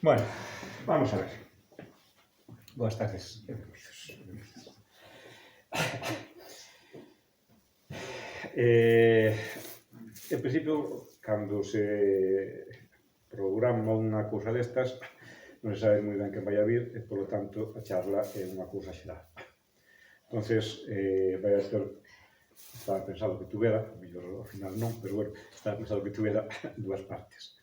Bueno, vamos a ver. Boas tardes, benvidos. En principio, cando se programa unha cousa destas, non se sabe moi ben quen vai a vir e, polo tanto, a charla é unha cousa xeral. Entonces, vai a ter, estaba pensado que tuvera, mellor ao final non, pero bueno, estaba pensado que tuvera dúas partes.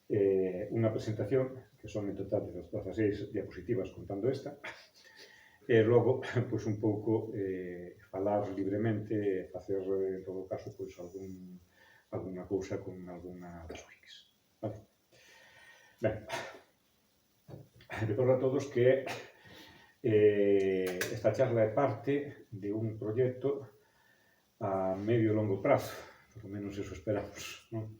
Unha presentación, que son en total de 16 diapositivas contando esta, e logo, pois un pouco, falar libremente e facer, en todo caso, pois alguna cousa con alguna das wikis. Vale? Ben, recordo a todos que esta charla é parte de un proxecto a medio e longo prazo, por lo menos eso esperamos, non?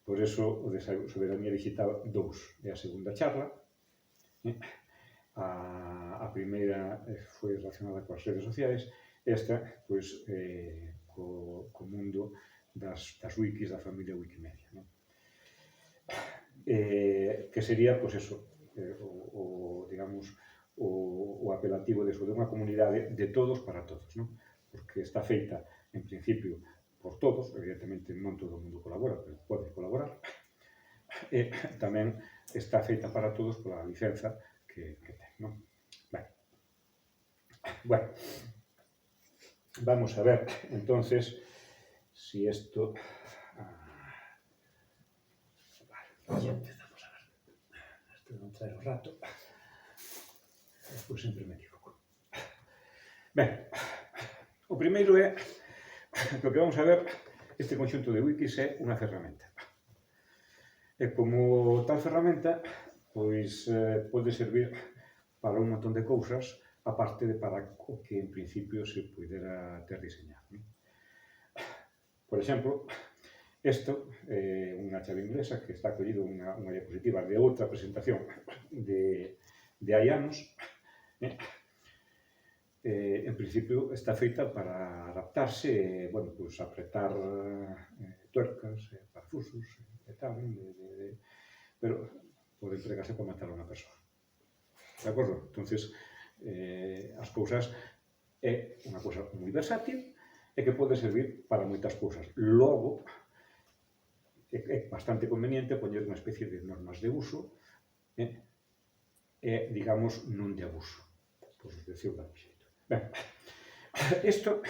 Por eso, o de Soberanía Digital 2 é a segunda charla. A primeira foi relacionada coas redes sociais, esta, pois, co mundo das wikis da familia Wikimedia, non? Que sería, pois, eso, digamos, o apelativo de unha comunidade de todos para todos, non? Porque está feita, en principio, por todos, evidentemente non todo o mundo colabora, pero pode colaborar, e tamén está feita para todos pola licenza que ten, non? Vale. Bueno, vamos a ver, entonces, si esto... Vale, ya empezamos a ver. Esto non trae o rato. Pois sempre me equivoco. Ben, o primeiro é que o que vamos a ver, este conxunto de wikis é unha ferramenta. E como tal ferramenta, pois pode servir para un montón de cousas, aparte de para o que en principio se pudera ter diseñado. Por exemplo, isto é unha chave inglesa que está collido unha diapositiva de outra presentación de hai anos. En principio está feita para adaptarse, bueno, pois apretar tuercas, parafusos e tal, pero pode empregarse para matar a unha persoa. De acordo? Entonces, as cousas é unha cousa moi versátil e que pode servir para moitas cousas. Logo, é bastante conveniente poñer unha especie de normas de uso e, digamos, non de abuso, por decirlo de algún xeito. Ben, isto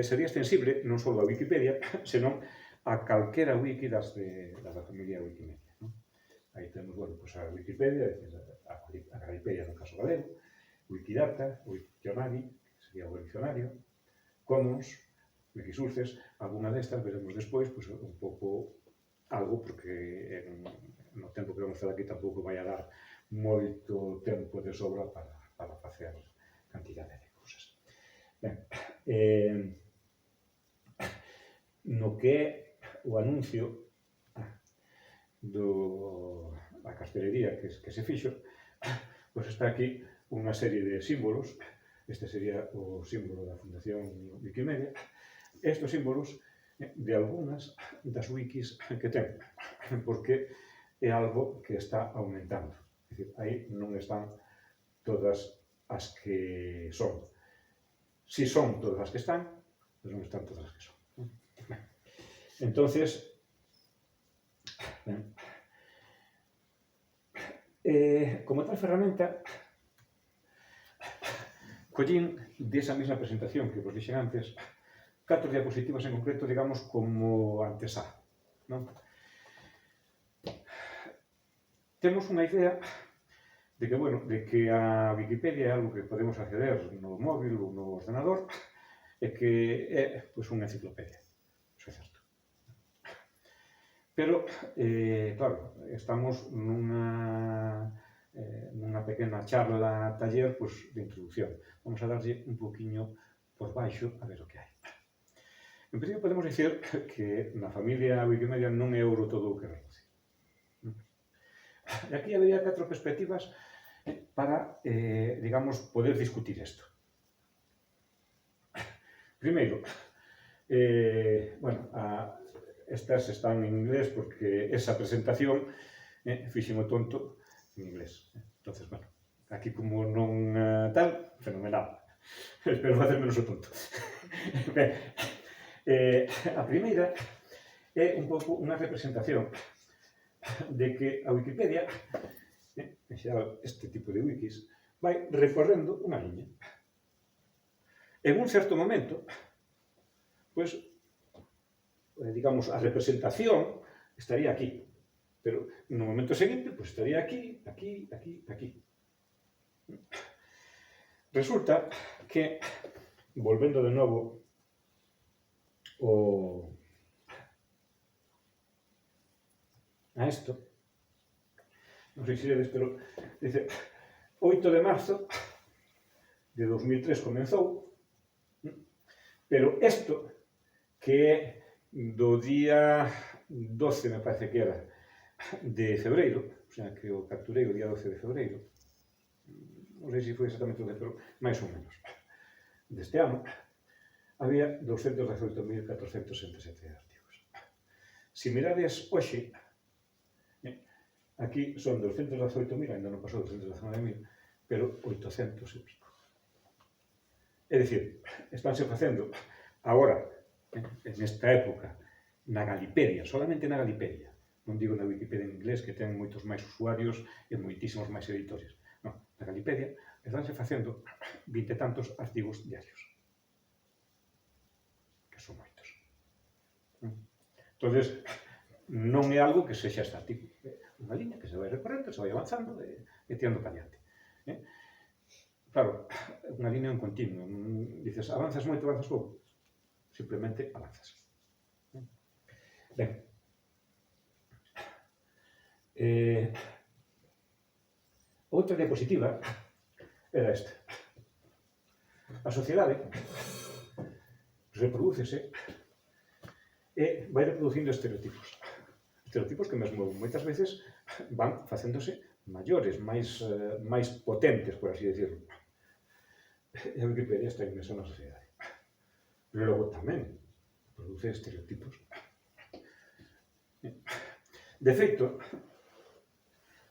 sería extensible non só a Wikipedia, senón a calquera wiki das da familia Wikimedia. Aí temos, bueno, pues a Wikipedia, a Galipedia no caso galego, Wikidata, Wiktionary, que sería o diccionario, Commons, Wikisources, alguna destas veremos despois, pues un pouco algo, porque no tempo que vamos a estar aquí tampouco vai a dar moito tempo de sobra para facer cantidade de cousas. Ben, no que é o anuncio da castelería que se fixo, pois está aquí unha serie de símbolos. Este sería o símbolo da Fundación Wikimedia. Estes símbolos de algunhas das wikis que ten, porque é algo que está aumentando. É dicir, aí non están todas as que son. Si son todas as que están, pero non están todas as que son. Entonces, como tal ferramenta, collín desa mesma presentación que vos dixen antes 4 diapositivas en concreto, digamos, como antesá, non? Temos unha idea de que, bueno, de que a Wikipedia é algo que podemos acceder no móvil ou no ordenador e que é, pois, unha enciclopedia. Iso é certo. Pero, claro, estamos nunha pequena charla taller, pois, de introducción. Vamos a darlle un poquinho por baixo a ver o que hai. En principio podemos dicir que na familia Wikimedia non é ouro todo o que reluce. E aquí habería 4 perspectivas para, digamos, poder discutir isto. Primeiro, bueno, estas están en inglés porque esa presentación fixen o tonto en inglés. Entonces, bueno, aquí como non tal, fenomenal. Espero facer menos o tonto. Ben, a primeira é un pouco unha representación de que a Wikipedia, en xeral este tipo de wikis, vai recorrendo unha liña. En un certo momento, pois, digamos, a representación estaría aquí, pero no momento seguinte, pois estaría aquí, aquí, aquí, aquí. Resulta que, volvendo de novo a isto, non sei se vedes, pero dice 8 de marzo de 2003 comenzou, pero isto que é do día 12, me parece que era, de febreiro, o sea, que o capturei o día 12 de febreiro, non sei se foi exactamente o 12, pero máis ou menos, deste ano, había 218.467 artigos. Se mirades hoxe, aquí son 218.000, ainda non pasou 219.000, pero 800 e pico. É dicir, estánse facendo agora, nesta época, na Galipedia, solamente na Galipedia, non digo na Wikipedia en inglés, que ten moitos máis usuarios e moitísimos máis editores. Non, na Galipedia estánse facendo 20 e tantos artigos diarios, que son moitos. Entonces, non é algo que sexa estático, é unha liña que se vai recorrendo, se vai avanzando e tirando para diante. Claro, unha liña en continuo. Dices, avanzas moito, avanzas pouco. Simplemente avanzas. Ben. Outra diapositiva era esta. A sociedade reprodúcese e vai reproducindo estereotipos. Estereotipos que mesmo moitas veces van facéndose maiores, máis potentes, por así decirlo. E a Wikipedia está inmersa na sociedade. Pero logo tamén produce estereotipos. De feito,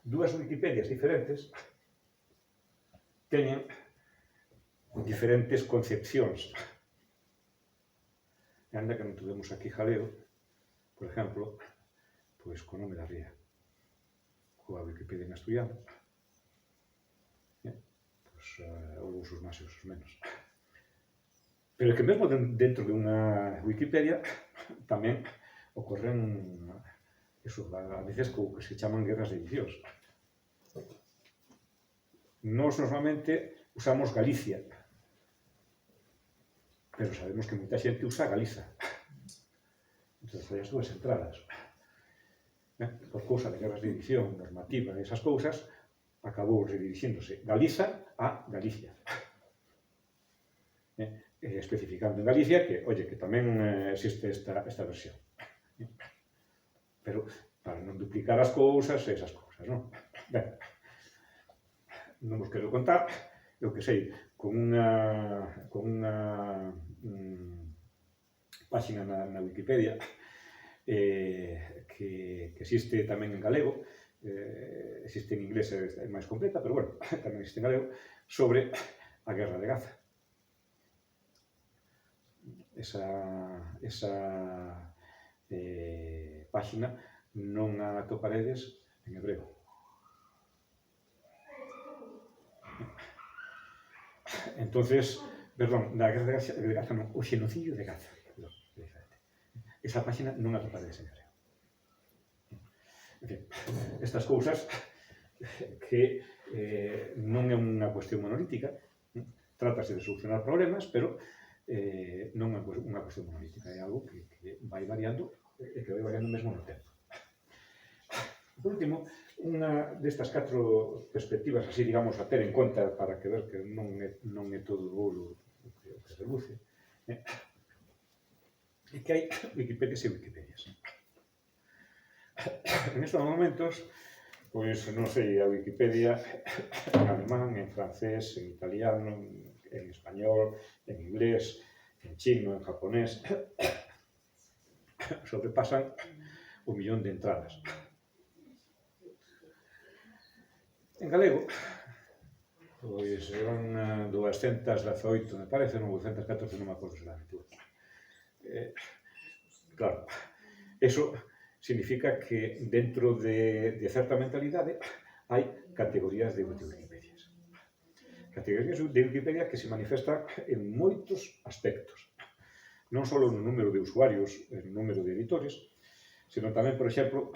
dúas Wikipedias diferentes teñen diferentes concepcións. E anda que non tuvemos aquí jaleo, por exemplo, pois co nome da ría, coa Wikipedia en asturiano, pois houve usos máis e usos menos. Pero que mesmo dentro de unha Wikipedia tamén ocorren eso, a veces co que se chaman guerras de edicións. Nos normalmente usamos Galicia, pero sabemos que moita xente usa Galiza. Entón, hai as dúas entradas. Por cousa de guerras de edición, normativa e esas cousas, acabou redirixíndose Galiza a Galicia. Especificando en Galicia que, oye, que tamén existe esta versión. Pero para non duplicar as cousas e esas cousas, non? Ben, non vos quero contar, eu que sei, con unha página na Wikipedia que existe tamén en galego, existe en inglés, é máis completa, pero bueno, tamén existe en galego, sobre a Guerra de Gaza. Esa página non a atoparedes en hebreo. Entonces, perdón, da Guerra de Gaza non, o xenocidio de Gaza. Perdón, é diferente. Esa página non a atoparedes en hebreo. En fin, estas cousas que non é unha cuestión monolítica, trátase de solucionar problemas, pero non é unha cuestión monolítica, é algo que vai variando e que vai variando mesmo no tempo. Por último, unha destas 4 perspectivas, así, digamos, a ter en conta para que ver que non é todo o ouro o que reluce, é que hai Wikipedias e Wikipedias. En estes momentos, pois, non sei, a Wikipedia en alemán, en francés, en italiano, en español, en inglés, en chino, en japonés, sobrepasan 1 millón de entradas. En galego, pois eran 218, me parece, 914, non me acordo exatamente. Claro, eso significa que dentro de certa mentalidade hai categorías de Wikipedias. Categorías de Wikipedia que se manifestan en moitos aspectos. Non só no número de usuarios, no número de editores, senón tamén, por exemplo,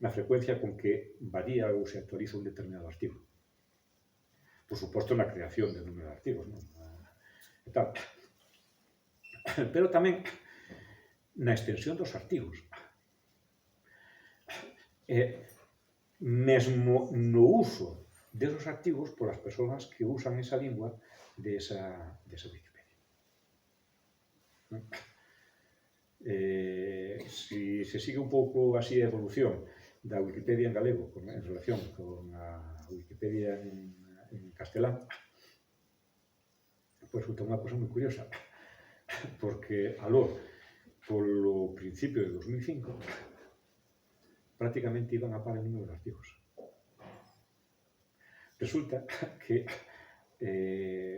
na frecuencia con que varía ou se actualiza un determinado artigo. Por suposto, na creación de número de artigos, non? E tal. Pero tamén na extensión dos artigos. Mesmo no uso desos artigos polas persoas que usan esa lingua desa Wikipedia. Si se sigue un pouco así a evolución da Wikipedia en galego en relación con a Wikipedia en castelán, pois resulta unha cosa moi curiosa, porque aló, polo principio de 2005, prácticamente iban a par en número de artigos. Resulta que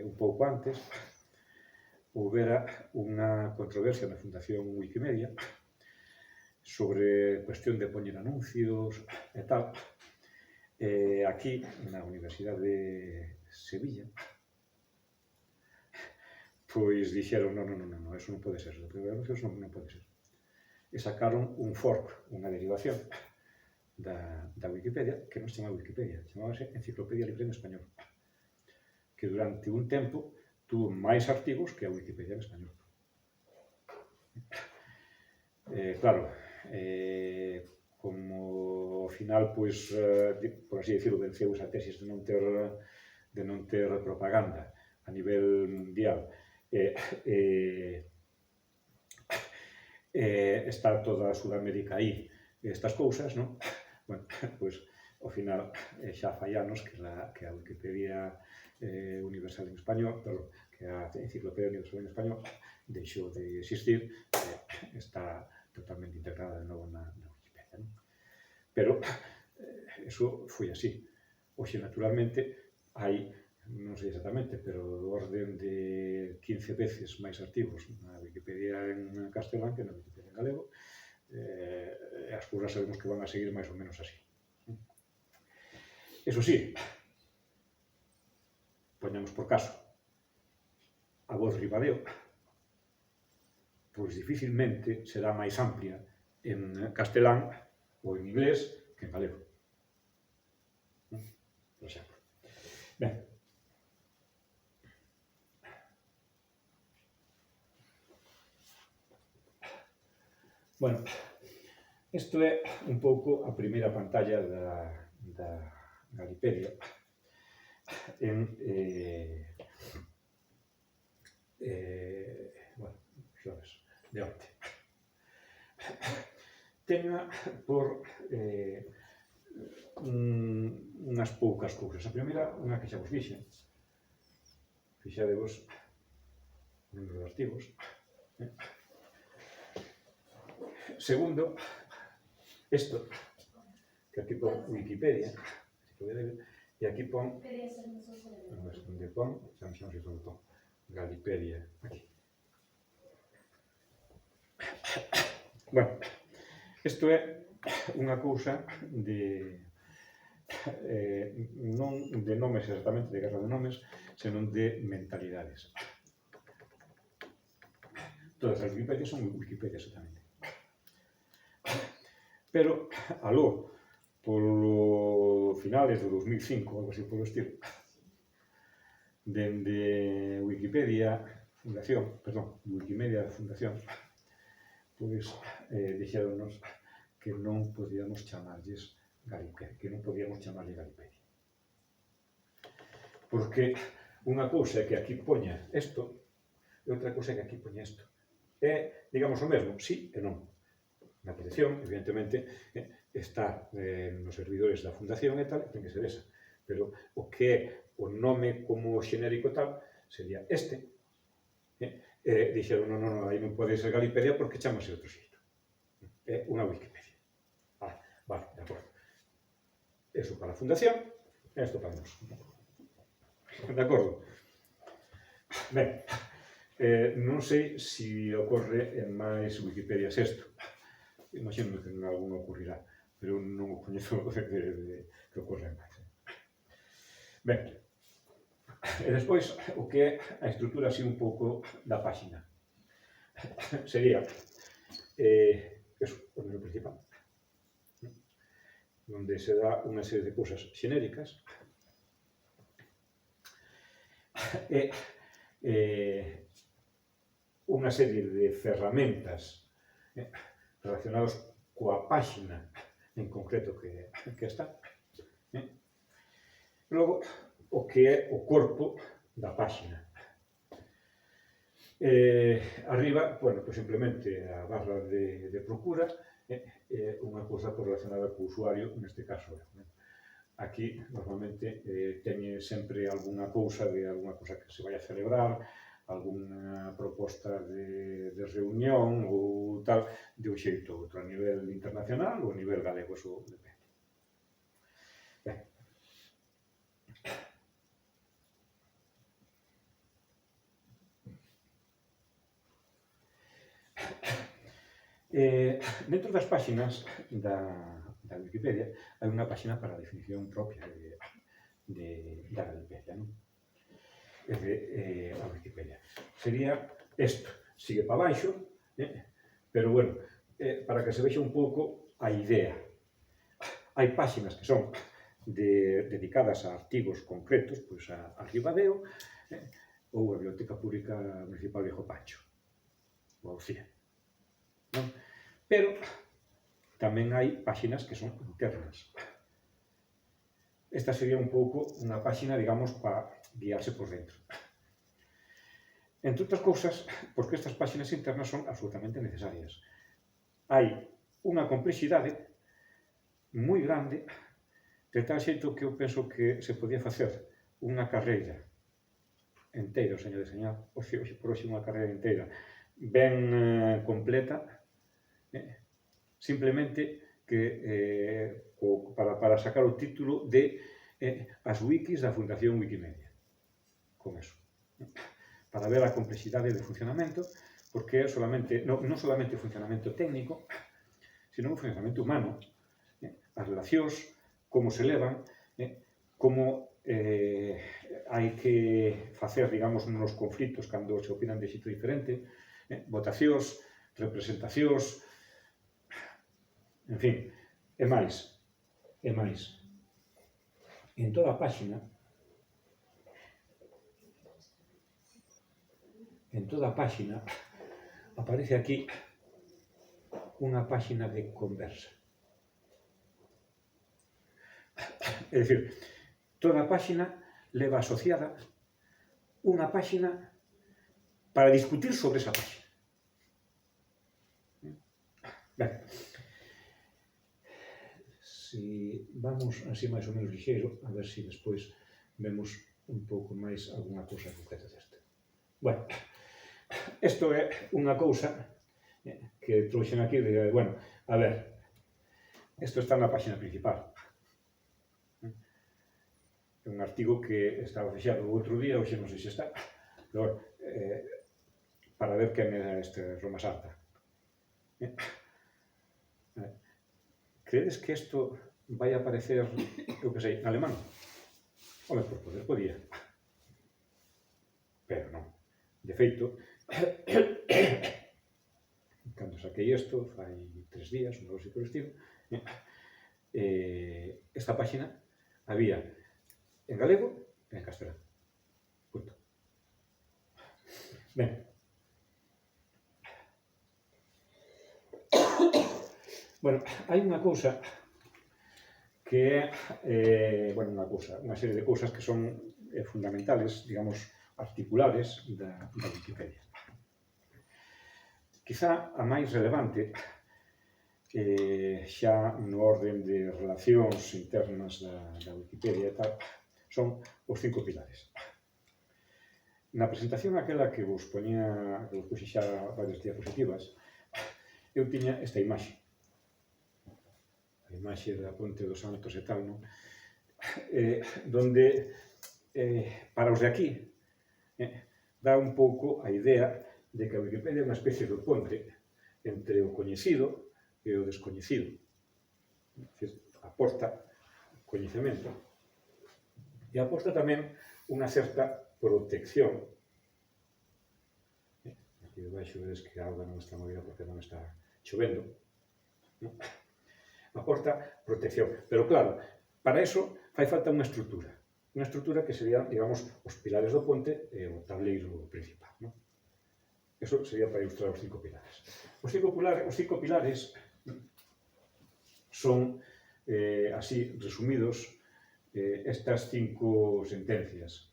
un pouco antes houbera unha controversia na Fundación Wikimedia sobre cuestión de poñer anuncios e tal. Aquí, na Universidade de Sevilla, pois dixeron, non, eso non pode ser, o poñer anuncios non pode ser. E sacaron un fork, unha derivación da Wikipedia, que non se chama Wikipedia, chamábase Enciclopedia Libre en Español, que durante un tempo tuvo máis artigos que a Wikipedia en español. Claro, como ao final, pois, por así dicirlo, venceu esa tesis de non ter propaganda a nivel mundial, está toda a Sudamérica aí, estas cousas, non? Bueno, pois, ao final, xa fai anos que a Wikipedia Universal en Español, perdón, que a Enciclopedia Universal en Español deixou de existir, está totalmente integrada de novo na Wikipedia, non? Pero eso foi así. Oxe, naturalmente, hai, non sei exactamente, pero do orden de 15 veces máis artigos na Wikipedia en castelán que na Wikipedia en galego, e as cousas sabemos que van a seguir máis ou menos así. Eso sí, poñamos por caso, a voz Ribadeo, pois dificilmente será máis amplia en castelán ou en inglés que en galego. Por exemplo. Ben. Bueno, isto é un pouco a primeira pantalla da Galipedia en bueno, xoves de onte. Teña por unhas poucas cousas. A primeira, unha que xa vos dixen. Fixadevos o número de artigos. Segundo, isto, que aquí pon Wikipedia, e aquí pon, onde pon, xa non sei onde pon, Galipedia, aquí. Bueno, isto é unha cousa non de nomes exactamente, de guerra de nomes, senón de mentalidades. Todas as Wikipedias son Wikipedias exactamente. Pero, aló, polo finales do 2005, algo así polo estilo, dende Wikimedia Fundación, pois dixéronnos que non podíamos chamarlles Galipedia, que non podíamos chamarlle Galipedia. Porque unha cousa é que aquí poña isto e outra cousa é que aquí poña isto. É, digamos, o mesmo, sí e non. Na protección, evidentemente, está nos servidores da Fundación e tal, ten que ser esa. Pero o que é o nome como xenérico tal sería este. Dixeron, non, aí non pode ser Galipedia porque chamase outro xeito. É unha Wikipedia. Vale, de acordo. Eso para a Fundación. Isto falamos. De acordo? Ben, non sei se ocorre en máis Wikipedias isto. Imagino que en algún ocorrirá, pero non o coñezo que ocorre en máis. Ben, e despois, o que é a estrutura así un pouco da páxina. Sería eso, o menú principal, onde se dá unha serie de cousas xenéricas e unha serie de ferramentas relacionadas coa páxina en concreto que está. Logo, o que é o corpo da páxina. Arriba, bueno, pues simplemente a barra de procura é unha cousa relacionada co usuario, neste caso. Aquí, normalmente, teñe sempre algunha cousa que se vai a celebrar, algunha proposta de reunión ou tal, de un xeito ou outro, a nivel internacional ou a nivel galego, eso depende. Ben. Dentro das páxinas da Wikipedia hai unha páxina para a definición propia da Wikipedia, non? A Wikipedia. Sería isto, sigue para baixo, pero bueno, para que se vexa un pouco a idea. Hai páxinas que son dedicadas a artigos concretos, pois a Ribadeo, ou a Biblioteca Pública Municipal de Jopacho, ou a UCIA. Pero tamén hai páxinas que son internas. Esta sería un pouco unha páxina, digamos, para guiarse por dentro. Entre outras cousas, porque estas páxinas internas son absolutamente necesarias. Hai unha complexidade moi grande, de tal xeito que eu penso que se podía facer unha carreira enteira, o señor deseñar, hoxe por hoxe unha carreira enteira, ben completa, simplemente que para sacar o título de as wikis da Fundación Wikimedia. Con eso. Para ver a complexidade de funcionamento, porque é non solamente funcionamento técnico, sino o funcionamento humano, as relacións, como se levan, como hai que facer, digamos, nos conflitos cando se opinan de xeito diferente, votacións, representacións, en fin, e máis. En toda a páxina, aparece aquí unha páxina de conversa. É dicir, toda a páxina leva asociada unha páxina para discutir sobre esa páxina. Ben, si vamos así máis ou menos lixeiro, a ver se despois vemos un pouco máis algunha cousa concreta desta. Bueno, isto é unha cousa que trouxen aquí de, bueno, a ver, isto está na páxina principal. É un artigo que estaba fixado o outro día, hoxe non sei se está, pero para ver quen é este Roma Santa. Credes que isto vai aparecer, eu que sei, en alemán? Home, por poder podía. Pero non. De feito, cando saquei isto, fai 3 días, un algo así por estilo, esta páxina había en galego e en castelán. Punto. Ben. Bueno, hai unha cousa que é, unha serie de cousas que son fundamentales, digamos, articulares da Wikipedia. Quizá a máis relevante, xa no orden de relacións internas da Wikipedia e tal, son os 5 pilares. Na presentación aquela que vos puxe xa varias diapositivas, eu tiña esta imaxe. A imaxe da Ponte dos Santos e tal, non? donde para os de aquí dá un pouco a idea de que a Wikipedia é unha especie de ponte entre o coñecido e o descoñecido. Aporta coñecemento e aporta tamén unha certa protección. Aquí debaixo vedes que a auga non está movida porque non está chovendo. Aporta protección. Pero claro, para eso fai falta unha estrutura. Unha estrutura que sería, digamos, os pilares do ponte e o tableiro principal. Eso sería para ilustrar os 5 pilares. Os cinco pilares son, así, resumidos, estas 5 sentencias.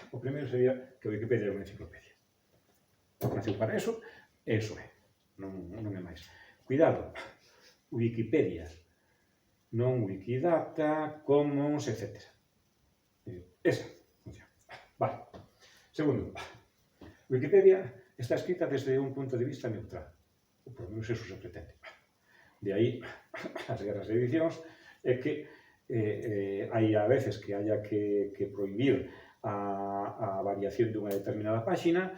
O primeiro sería que a Wikipedia é unha enciclopedia. Naceu para eso, e eso é. Non é máis. Cuidado, Wikipedia, non Wikidata, Commons, etc. Esa función. Vale. Segundo, Wikipedia está escrita desde un punto de vista neutral. Ou por menos eso se pretende. De aí as guerras de edicións é que hai a veces que haya que prohibir a variación dunha determinada páxina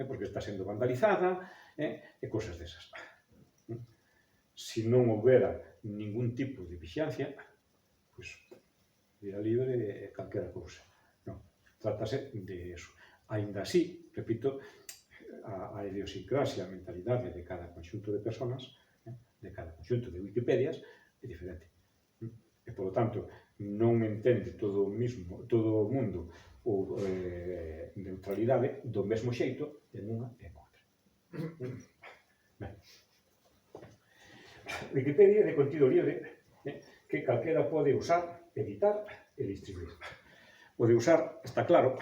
porque está sendo vandalizada e cosas desas. Se non houbera ningún tipo de vixiancia, pois vida libre é calquera cousa. Non, trátase de eso. Ainda así, repito, a idiosincrasia, a mentalidade de cada conxunto de personas, de cada conxunto de Wikipedias, é diferente. E, polo tanto, non entende todo o mundo ou neutralidade do mesmo xeito en unha e en outra. Ben. Wikipedia é de contido libre que calquera pode usar, editar e distribuir. O de usar está claro.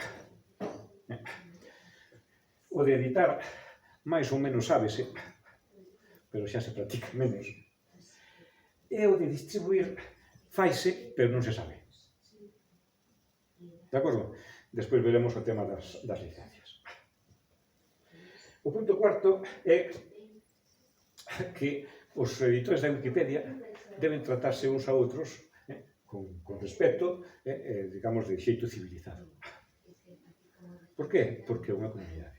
O de editar, máis ou menos sábese, pero xa se practica menos. E o de distribuir faise, pero non se sabe. De acordo? Despois veremos o tema das licencias. O punto cuarto é que os editores da Wikipedia deben tratarse uns a outros con respeto, digamos, de xeito civilizado. Por qué? Porque é unha comunidade.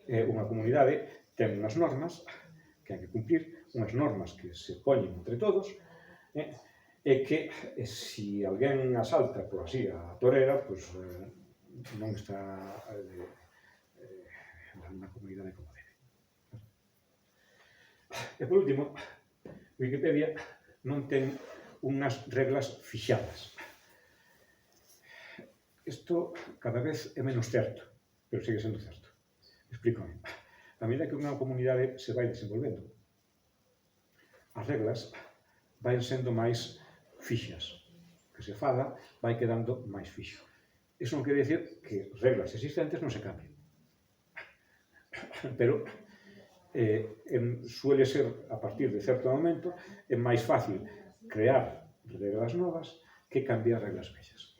Unha comunidade ten unhas normas que hai que cumprir, unhas normas que se poñen entre todos, e que se alguén asalta, por así, a torera, pois non está na comunidade como debe. E por último, Wikipedia non ten unhas reglas fixadas. Isto cada vez é menos certo, pero sigue sendo certo. Explícame. A medida que unha comunidade se vai desenvolvendo, as reglas vai sendo máis fixas. Que se fala vai quedando máis fixo. Iso non quere dicir que reglas existentes non se cambien. Pero suele ser, a partir de certo momento, é máis fácil crear reglas novas que cambiar reglas vexas.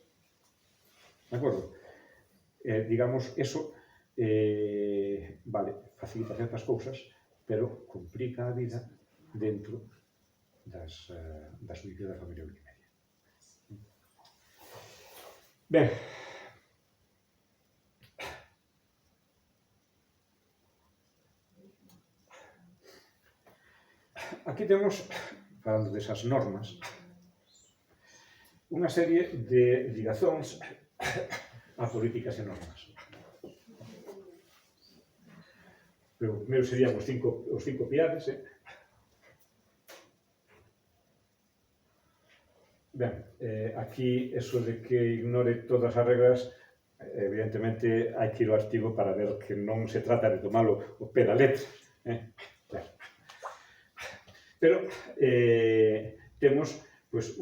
De acordo? Digamos, eso facilita certas cousas, pero complica a vida dentro das wikis da familia Wikimedia. Ben, aquí temos, falando desas normas, unha serie de ligazóns a políticas e normas. Pero primeiro serían os cinco pilares. Ben, aquí, eso de que ignore todas as regras, evidentemente, hai que ir ao artigo para ver que non se trata de tomalo o pé da letra. Pero temos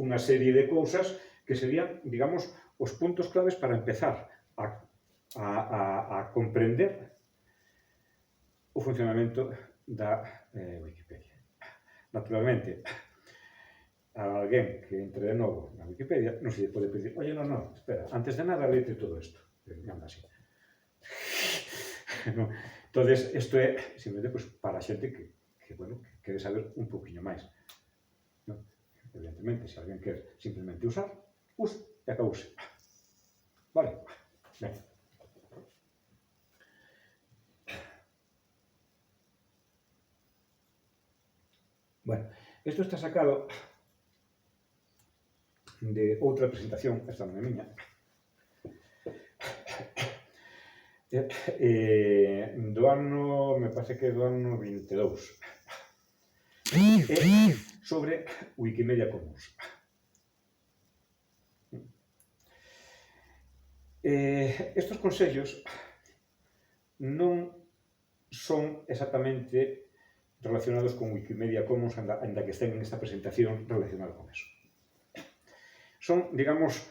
unha serie de cousas que serían, digamos, os puntos claves para empezar a comprender o funcionamento da Wikipedia. Naturalmente, a alguén que entre de novo na Wikipedia non se lle pode pedir, oye, non, espera, antes de nada lete todo isto. Anda así. Entón, isto é simplemente para a xente que quere saber un poquinho máis. Evidentemente, se alguén quer simplemente usar, use e acabouse. Vale? Ben. Bueno, isto está sacado de outra presentación, esta non é miña, do ano, me parece que do ano 22, sobre Wikimedia Commons. Estos consellos non son exactamente relacionados con Wikimedia Commons, ainda que estén en esta presentación relacionada con eso. Son, digamos,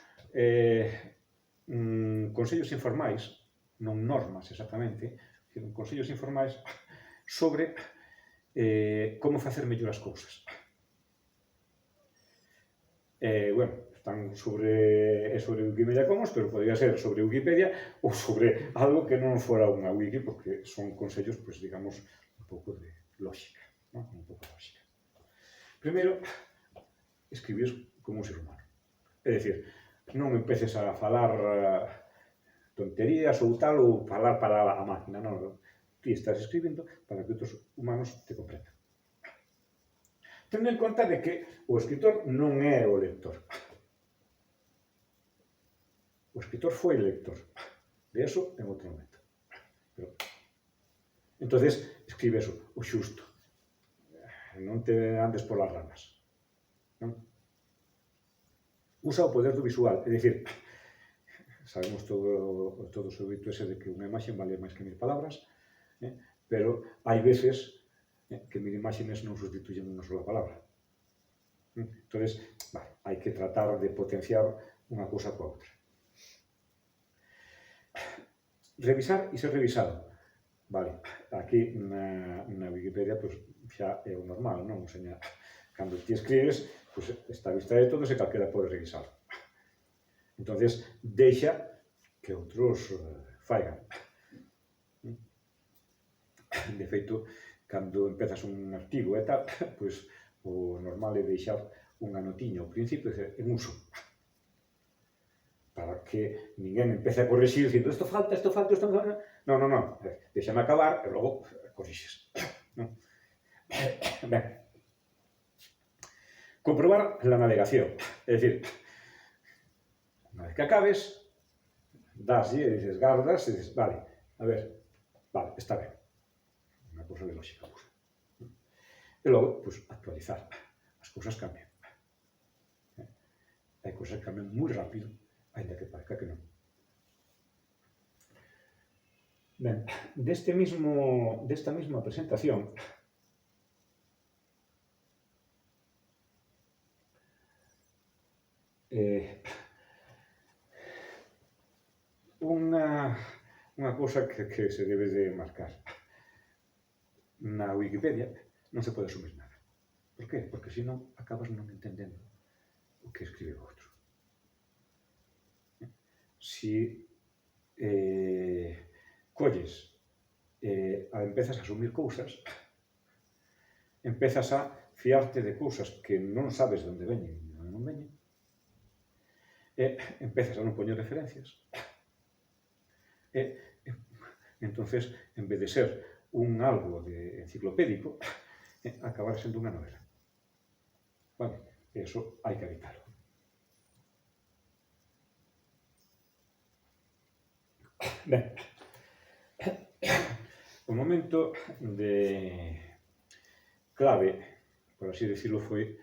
consellos informais, non normas exactamente, consellos informais sobre como facer mellor as cousas. Bueno, están sobre Wikimedia Commons, pero podría ser sobre Wikipedia ou sobre algo que non fora unha wiki, porque son consellos, pues, digamos, un pouco de lógica, ¿no? Un pouco de lógica. Primeiro, escribir como un ser humano. É dicir, non empeces a falar tonterías ou tal, ou falar para a máquina, non. Ti estás escribindo para que outros humanos te comprendan. Tendo en conta de que o escritor non é o lector. O escritor foi lector. De eso en outro momento. Pero, entonces, escribe eso, o xusto. Non te andes polas ramas. Non? Usa o poder do visual, é dicir, sabemos todo o dito ese de que unha imaxe vale máis que 1000 palabras, pero hai veces que 1000 imaxes non sustituyen unha sola palabra. Entonces, vale, hai que tratar de potenciar unha cousa coa outra. Revisar e ser revisado. Vale, aquí na Wikipedia pues, xa é o normal, non? O sea, cando ti escribes, pues, está a vista de todos e calquera pode revisar. Entonces, deixa que outros faigan. De feito, cando empezas un artigo e tal, pues, o normal é deixar unha notiña ao principio en uso. Para que ninguén empece a corrixir dicindo isto falta, isto falta, isto falta. Non. Deixame acabar e logo corrixes. Ben. Comprobar la navegación. É dicir, unha vez que acabes, daslle e dices, gardas e dices, vale, a ver, vale, está ben. Unha cousa de lógica pura. E logo, pues, actualizar. As cousas cambian. Hai cousas que cambian moi rápido, ainda que parezca que non. Ben, desta mesma presentación, unha cousa que se debe de marcar. Na Wikipedia non se pode asumir nada. Por qué? Porque senón acabas non entendendo o que escribe o outro. Si colles empezas a asumir cousas, empezas a fiarte de cousas que non sabes de onde veñen e onde non veñen, empezas a non poñer referencias, entonces, en vez de ser un algo de enciclopédico, acabar sendo unha novela. Vale, eso hai que evitarlo. Ben, o momento de clave, por así decirlo, foi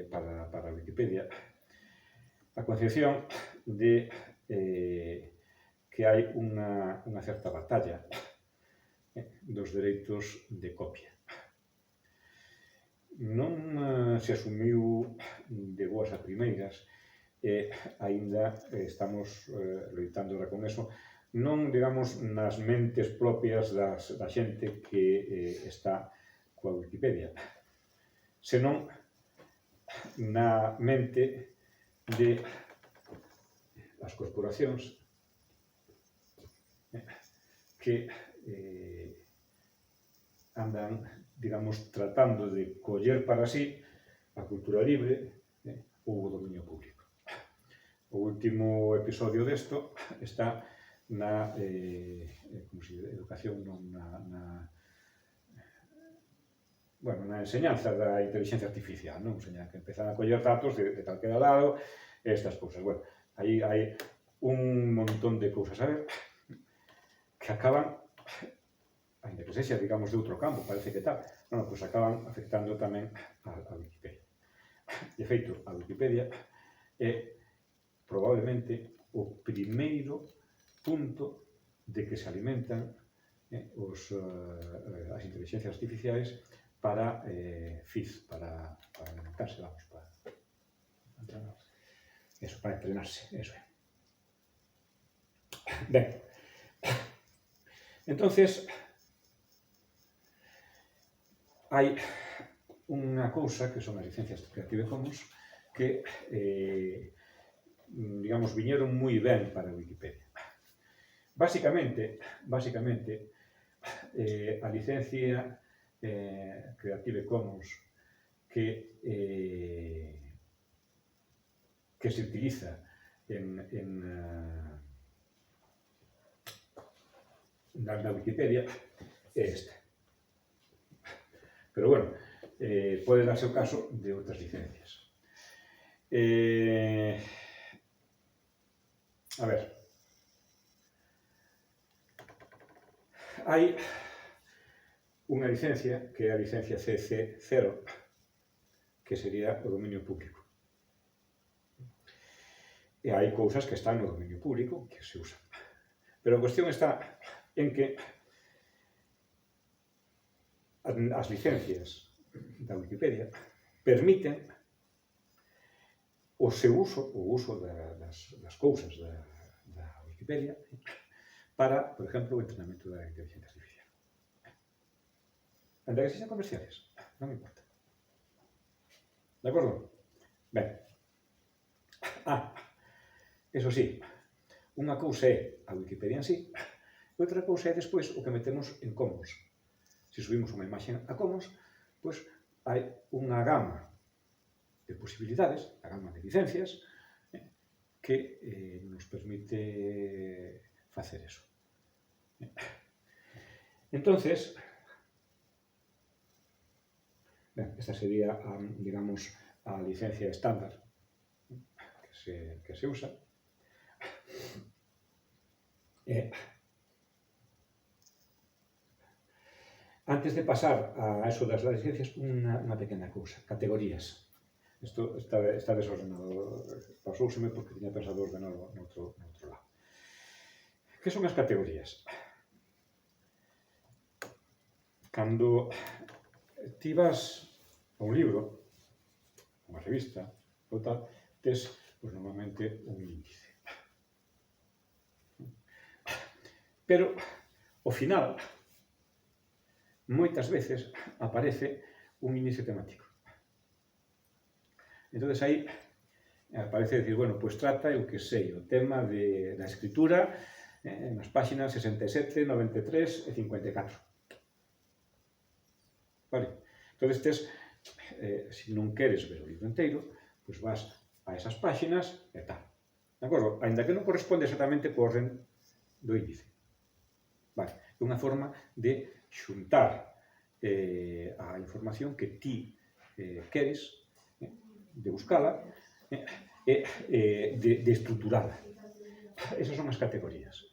para a Wikipedia a concepción de que hai unha certa batalla dos dereitos de copia. Non se asumiu de boas a primeiras, aínda estamos loitando con eso, non, digamos, nas mentes propias da xente que está coa Wikipedia, senón na mente de as corporacións que andan, digamos, tratando de coller para sí a cultura libre ou o dominio público. O último episodio desto está na educación, non na enseñanza da inteligencia artificial, non? Que empezan a coller datos de calquera lado, estas cousas. Bueno, aí hai un montón de cousas a ver que acaban, ainda que sexa, digamos, de outro campo, parece que tal, bueno, pois acaban afectando tamén a Wikipedia. De feito, a Wikipedia é probablemente o primeiro punto de que se alimentan as inteligencias artificiais para para alimentarse, vamos, para entrenarse, eso é. Ben, entonces, hai unha cousa que son as licencias Creative Commons que, digamos, viñeron moi ben para Wikipedia. Básicamente, a licencia Creative Commons que se utiliza na Wikipedia é esta. Pero, bueno, pode darse o caso de outras licencias. A ver, hai unha licencia que é a licencia CC0, que sería o dominio público. E hai cousas que están no dominio público que se usan. Pero a cuestión está en que as licencias da Wikipedia permiten o seu uso, o uso das cousas da Wikipedia para, por exemplo, o entrenamento da inteligencia artificial. Ainda que sexan comerciales, non importa. De acordo? Ben. Eso sí, unha cousa é a Wikipedia en sí, e outra cousa é despois o que metemos en Commons. Se subimos unha imaxe a Commons, pois hai unha gama de posibilidades, a gama de licencias, que nos permite facer eso. Entonces, esta sería, digamos, a licencia estándar que se usa. Antes de pasar a eso das licencias, unha pequena cousa, categorías. Isto está desordenado, pasouseme porque tiña pensado ordenado no outro lado. Que son as categorías? Cando ti vas a un libro, unha revista, ou tal, tes, pois, normalmente un índice. Pero, ao final, moitas veces aparece un índice temático. Entón, aí aparece decir, bueno, pois trata, eu que sei, o tema da escritura nas páxinas 67, 93 e 54. Vale? Entón, se non queres ver o libro inteiro, pois vas a esas páxinas e tal. De acordo? Ainda que non corresponde exactamente co orden do índice. Vale? É unha forma de xuntar a información que ti queres, de buscala, de estruturala. Esas son as categorías.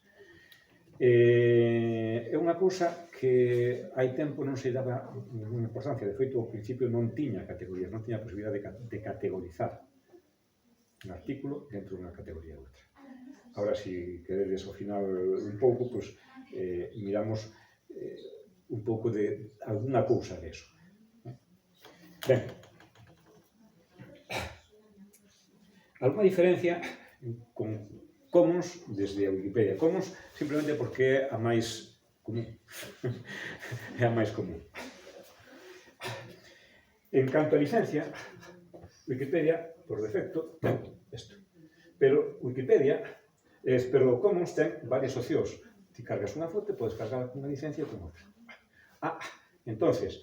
É unha cousa que hai tempo non se daba ninguna importancia. De feito, ao principio non tiña categorías, non tiña a posibilidade de categorizar un artículo dentro dunha categoría ou outra. Ahora, se queredes ao final un pouco, pois miramos un pouco de alguna cousa de eso. Ben, alguna diferencia con Commons desde a Wikipedia. Commons simplemente porque é a máis común. É a máis común. En canto a licencia, Wikipedia, por defecto, ten isto. Pero Commons ten varias opcións. Ti cargas unha foto, podes cargar unha licencia con outra. Entonces,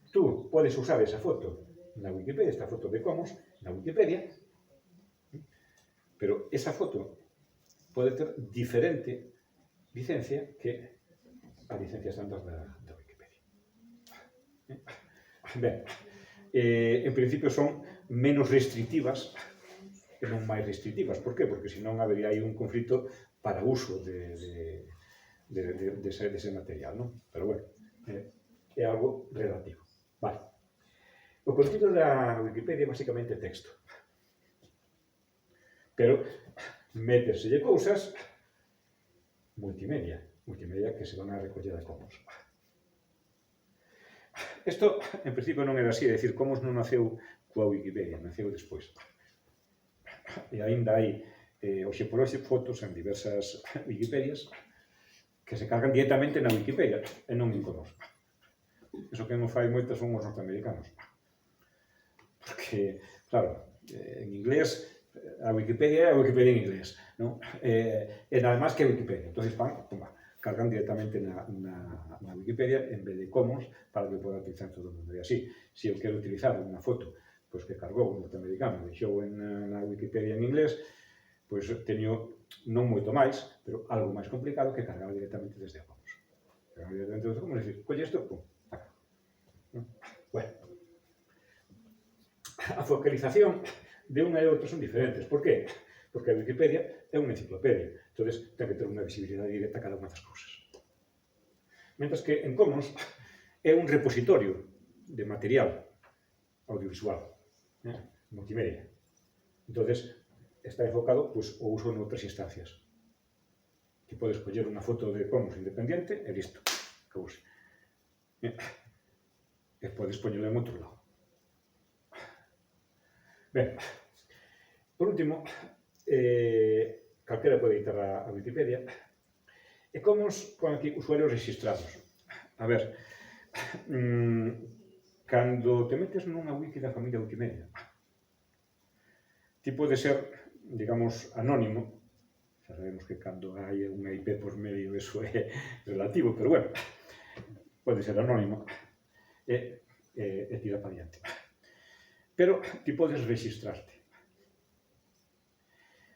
tú podes usar esa foto na Wikipedia, esta foto de Commons, na Wikipedia, pero esa foto pode ter diferente licencia que a licencia estándar da Wikipedia. Ben, en principio son menos restrictivas que non máis restrictivas. Por qué? Porque senón habería aí un conflito para uso dese material, non? Pero bueno, é algo relativo. Vale. O contido da Wikipedia é basicamente texto. Pero méteselle cousas multimedia que se van a recoller a Commons. Isto, en principio, non era así, é dicir, Commons non naceu coa Wikipedia, naceu despois. E aínda hai, hoxe por hoxe, fotos en diversas Wikipedias que se cargan directamente na Wikipedia e non en Commons. Iso que non fai moitas son os norteamericanos. Porque, claro, en inglés, a Wikipedia é a Wikipedia en inglés, non? E nada máis que a Wikipedia. Entón, cargan directamente na Wikipedia en vez de Commons para que poda utilizar todo o mundo. E así, se eu quero utilizar unha foto que cargou un norteamericano e deixou na Wikipedia en inglés, pois teño non moito máis, pero algo máis complicado que cargar directamente desde a Commons. Cargar directamente desde a Commons, dicir, colle isto, pum, acá. Bueno, a focalización de unha e outra son diferentes. Por qué? Porque a Wikipedia é unha enciclopedia. Entón, ten que ter unha visibilidade directa a cada unha das cousas. Mentre que en Commons é un repositorio de material audiovisual, multimedia. Entón, está enfocado o uso en outras instancias. Que podes coller unha foto de Commons independiente e listo. Acabouse. E podes poñelo en outro lado. Ben, por último, calquera pode editar a Wikipedia, e Commons con aquí usuarios registrados. A ver, cando te metes nunha wiki da familia Wikimedia, ti pode ser, digamos, anónimo, xa sabemos que cando hai unha IP por medio eso é relativo, pero bueno, pode ser anónimo e tira para diante. Pero ti podes registrarte.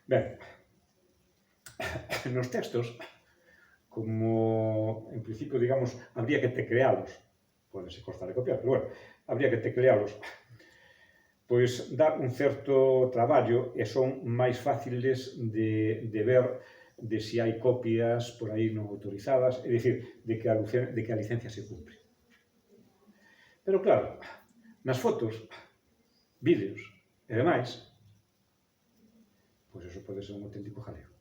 Ben, nos textos, como en principio, digamos, habría que teclealos, podese costar de copiar, pero bueno, habría que teclealos, pois dá un certo traballo e son máis fáciles de ver de se hai copias por aí non autorizadas, é dicir, de que a licencia se cumpre. Pero claro, nas fotos, vídeos e demais, pois eso pode ser un auténtico jaleo.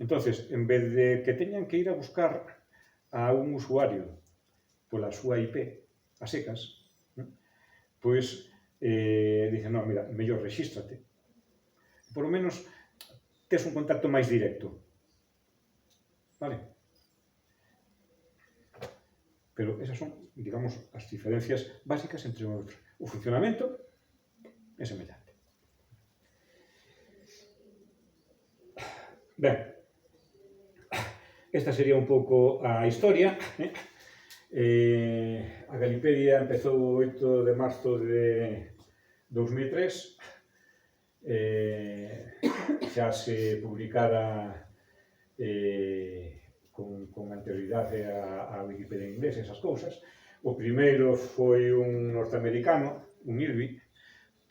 Entonces, en vez de que teñan que ir a buscar a un usuario pola súa IP a secas, pois dicen, non, mira, mellor rexístrate. Por lo menos tes un contacto máis directo. Vale? Pero esas son, digamos, as diferencias básicas entre un e outro. O funcionamento é semellante. Ben, esta sería un pouco a historia. A Galipedia empezou o 8 de marzo de 2003. Xa se publicara con anterioridade a Wikipedia en inglés, esas cousas. O primeiro foi un norteamericano, un Irby,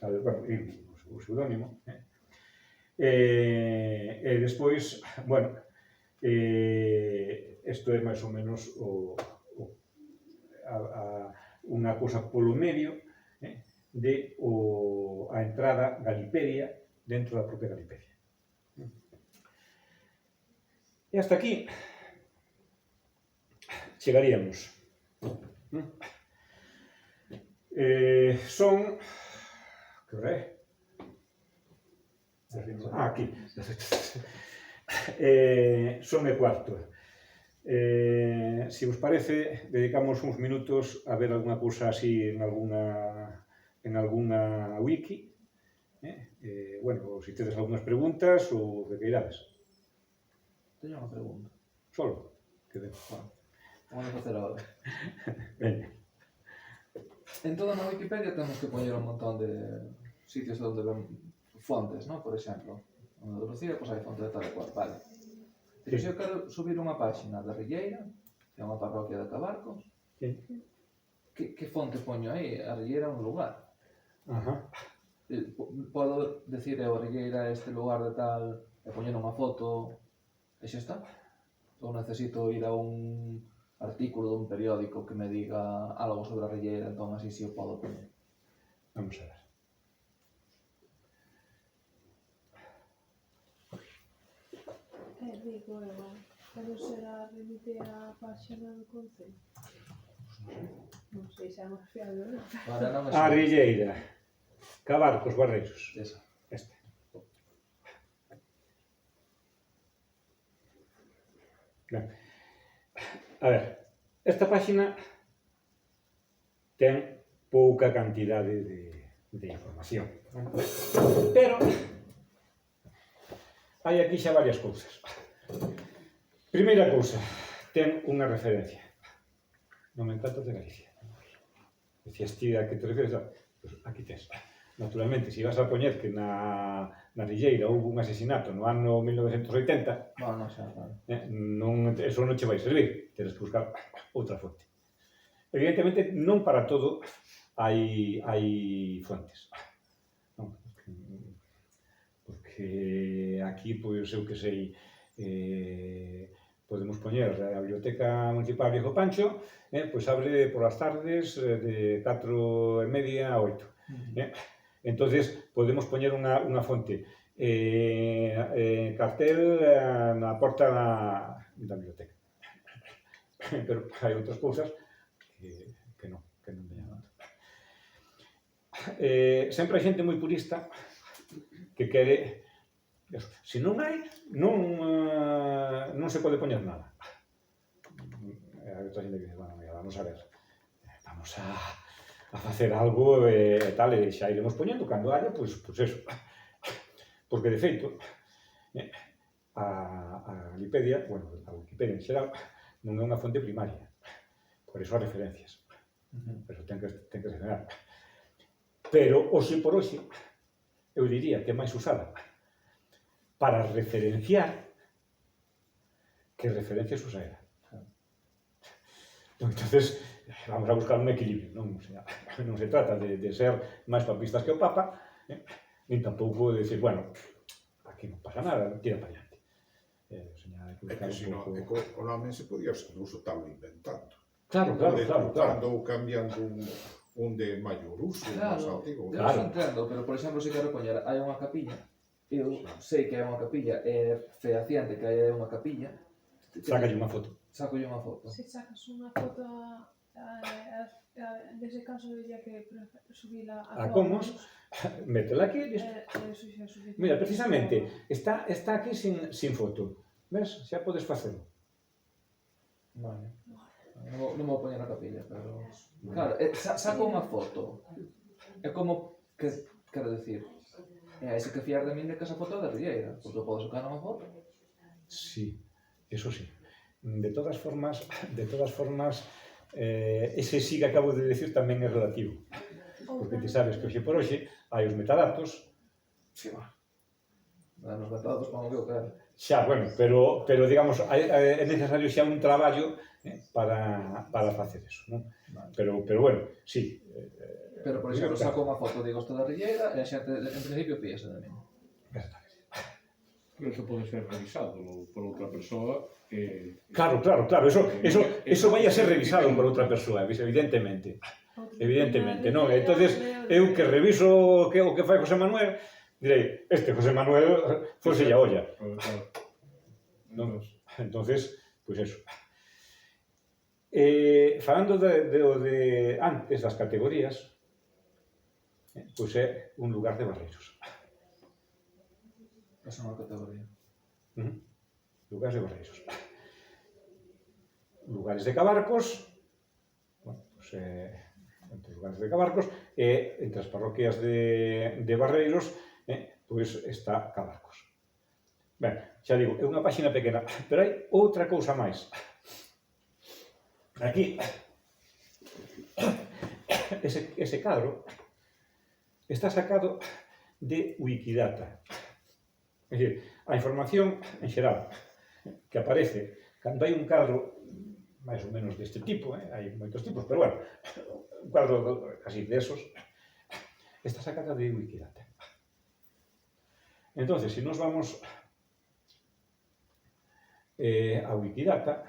bueno, Irby, o pseudónimo, e despois, bueno, isto é máis ou menos unha cousa polo medio de a entrada Galipedia dentro da propia Galipedia. E hasta aquí chegaríamos. Son... Que hora é? Aquí. Son e cuarto. Se vos parece, dedicamos uns minutos a ver alguna cousa así en alguna wiki. Bueno, se tedes algunhas preguntas ou que queirades. Teño unha pregunta. Solo? Que ben. Vamos a facer agora. Veña. En toda na Wikipedia temos que poñer un montón de sitios onde ven fontes, non? Por exemplo, en Andalucía, pois hai fonte de tal e cual, vale. Pero se eu quero subir unha páxina da Rilleira, que é unha parroquia de Cabarcos, que fonte poño aí? A Rilleira é un lugar. Podo decir a Rilleira é este lugar de tal e poñer unha foto e xa está? Ou necesito ir a un artículo dun periódico que me diga algo sobre a Rilleira, entón así si o podo poñer? Vamos a ver. Digo, pero será remite a páxina do Concello? Non sei se é máis fiable, non? A Rilleira, Cabarcos, Barreiros. Esa. Este. Ben. A ver, esta páxina ten pouca cantidade de información. Pero hai aquí xa varias cousas. Primeira cousa, ten unha referencia. Non me encanto de Galicia. Decías ti a que te refieres? Pues aquí tes. Naturalmente, se vas a poñer que na Rilleira houve un asesinato no ano 1980, Non, xa, claro. Eso non che vai servir. Tenes que buscar outra fonte. Evidentemente, non para todo hai fontes. Non, porque aquí, pois, eu que sei, podemos poñer a Biblioteca Municipal Viejo Pancho, pois abre polas tardes de 4:30 a 8. Entonces, podemos poñer unha fonte cartel na porta da biblioteca. Pero hai outras cousas que non veñan tanto. Sempre hai xente moi purista que quere... Se non hai, non se pode poñer nada. Hai outra xente que dice, bueno, mira, vamos a ver, vamos a facer algo e tal, e xa iremos poñendo, cando haya, pois eso. Porque, de feito, a Wikipedia, bueno, a Wikipedia en xeral, non é unha fonte primaria. Por iso as referencias. Por iso ten que referenciar. Pero, hoxe por hoxe, eu diría que é máis usada para referenciar que referencias usaera. Entonces, vamos a buscar un equilibrio, non? O sea, non se trata de ser máis papistas que o Papa, nin tampouco de decir, bueno, aquí non pasa nada, tira para adiante. É que senón, o nome se podía usar inventando. Claro. Ou cambiando un de maior uso, máis antigo. Eu non entendo, pero, por exemplo, se quero poñer, hai unha capilla, eu sei que hai unha capilla, é fehaciente que hai unha capilla, Sácalle unha foto. Sacolle unha foto. Se sacas unha foto, nese caso, diría que subila A Comos, métela aquí. Mira, precisamente, está aquí sin foto. Ves? Xa podes facelo. Vale. Non vou poñer na capilla, pero... Claro, saco unha foto. É como, quero dicir, é ese que fiar de min de que esa foto é da Rilleira, porque eu podo sacar unha foto. Sí, eso sí. De todas formas, ese sí que acabo de decir tamén é relativo. Porque ti sabes que hoxe por hoxe hai os metadatos. Sí, va. Nos metadatos como que eu quero. Xa, bueno, pero digamos, é necesario xa un traballo para facer eso, non? Pero bueno, sí. Pero, por exemplo, saco unha foto, digo, isto da Rilleira, e a xente, en principio, fíase de min. Pero eso pode ser revisado por outra persoa. Claro, eso vai a ser revisado por outra persoa, evidentemente. Evidentemente, non? Entonces, eu que reviso o que fai José Manuel, direi, este José Manuel fose a olla. Entonces, pois eso. Falando de antes das categorías, pois é un lugar de Barreiros. Esa é unha categoría. Lugares de Barreiros. Lugares de Cabarcos, bueno, pois entre lugares de Cabarcos e entre as parroquias de Barreiros, pois está Cabarcos. Ben, xa digo, é unha páxina pequena, pero hai outra cousa máis. Aquí ese cadro está sacado de Wikidata. É dicir, a información en xeral que aparece cando hai un cadro máis ou menos deste tipo, hai moitos tipos, pero bueno, un cuadro así de esos, está sacada de Wikidata. Entonces, si nos vamos a Wikidata,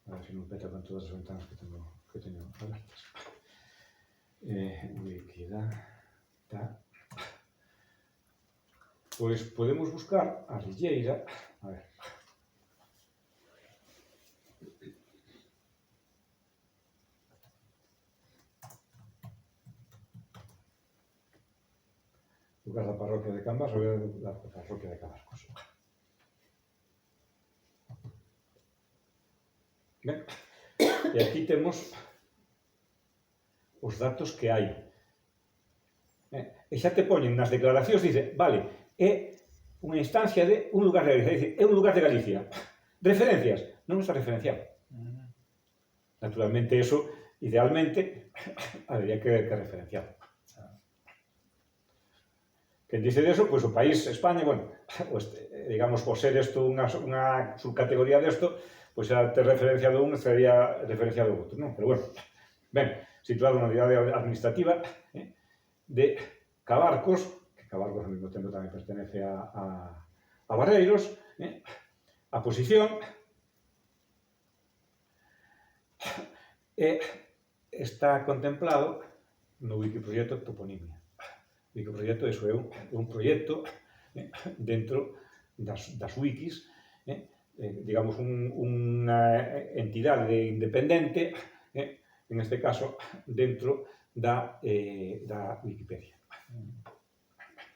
a ver se non peta con todas as ventanas que teño abertas. Wikidata. Pois podemos buscar a rilleira, a ver. Lugar da parroquia de Cambas ou da parroquia de Cabarcos. Ben, e aquí temos os datos que hai. E xa te poñen nas declaracións, dice, vale, é unha instancia de un lugar de Galicia, é un lugar de Galicia. Referencias, non está referenciado. Naturalmente, eso, idealmente, habría que referenciar. Quen dice de eso, pois o país, España, bueno, digamos, por ser isto unha subcategoría desto, pois xa ter referenciado un estaría referenciado outro, non? Pero bueno, ben, situado na unidade administrativa de Cabarcos, que Cabarcos ao mesmo tempo tamén pertenece a Barreiros, a posición está contemplado no Wikiproxecto Toponimia. O Wikiproxecto, eso é un proxecto dentro das wikis, digamos, unha entidade independente, en este caso, dentro da Wikipedia.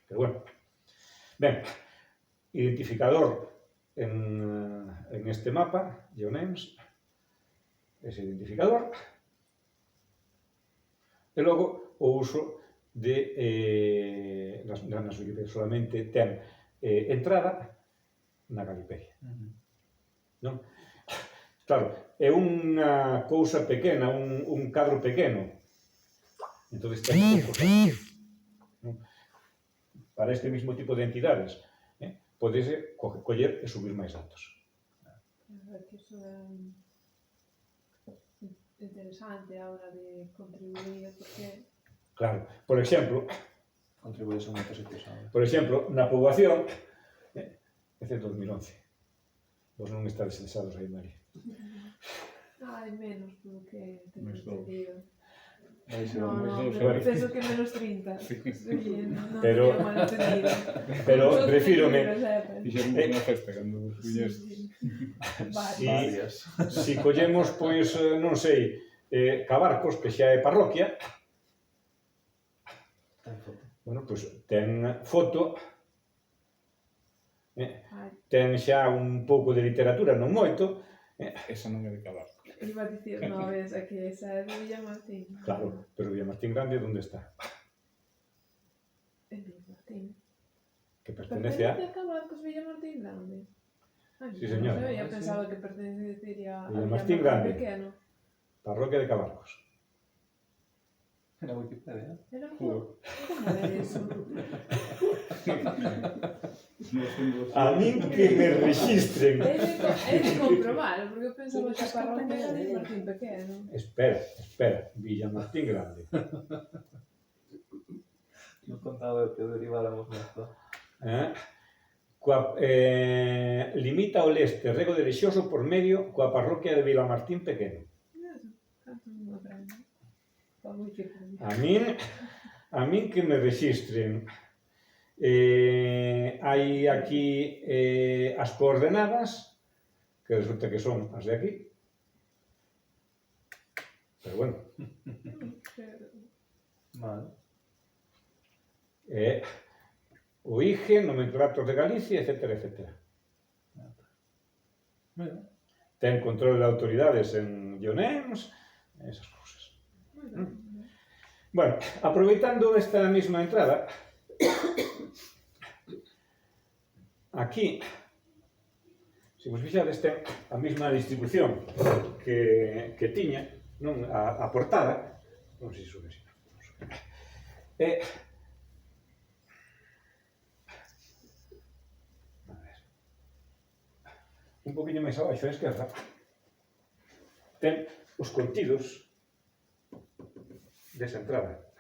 Pero bueno, ben, identificador en este mapa, GeoNames, ese identificador, e logo o uso de nas Wikipedia solamente ten entrada na Galipedia. Non? Claro, é unha cousa pequena, un cadro pequeno. Entón, ten pouco. Para este mismo tipo de entidades, podese coller e subir máis datos. A ver, que iso é interesante a hora de contribuir, porque... Claro, por exemplo, Contribuís a moitos sitios, sabe? por exemplo, na poboación, é certo 2011. Vos non estades cesados aí, María. Hai menos, polo que teño Máis dous. entendido. Aí se No, vamos. no, Claro. penso que menos 30. Sí, non Pero- teño mal entendido. Pero Todos refírome, entendidos, Fixemos unha festa cando vos Sí, viñestes. Vale. Varias. si collemos, pois, non sei, Cabarcos, que xa é parroquia, Ten foto. bueno, pois ten foto, Ai, ten xa un pouco de literatura, non moito, Esa non é de Cabarcos. iba a dicir unha vez a que esa é de Villamartín. claro, pero Villamartín Grande, onde está? En Villamartín. Que pertenece a Cabarcos Villamartín Grande. Ai, Sí, non señora. sei, eu pensaba que pertenecería a Villamartín Grande. pequeno. parroquia de Cabarcos. En la Wikipedia. Era Joder. como é eso? A min que me registren. É de comprobar, porque eu pensaba que a parroquia era de Martín Pequeno. Espera, Villamartín Grande. Non contaba que deriváramos nesto. Limita ao leste Rego de Lexoso por medio coa parroquia de Vilamartín Pequeno. Eso, canto non aprendo. Está moi difícil. A min que me registren. Hai aquí as coordenadas, que resulta que son as de aquí. Pero bueno, Vale. o IGE, nomenclatos de Galicia, etc. Mira. Ten control de autoridades en GeoNames, esas cousas. Moi ben. Bueno, aproveitando esta mesma entrada, aquí, Se vos fixades, ten a mesma distribución que tiña, non? A portada, non sei se sube así, a ver, un poquinho máis abaixo a esquerda, ten os contidos desa entrada.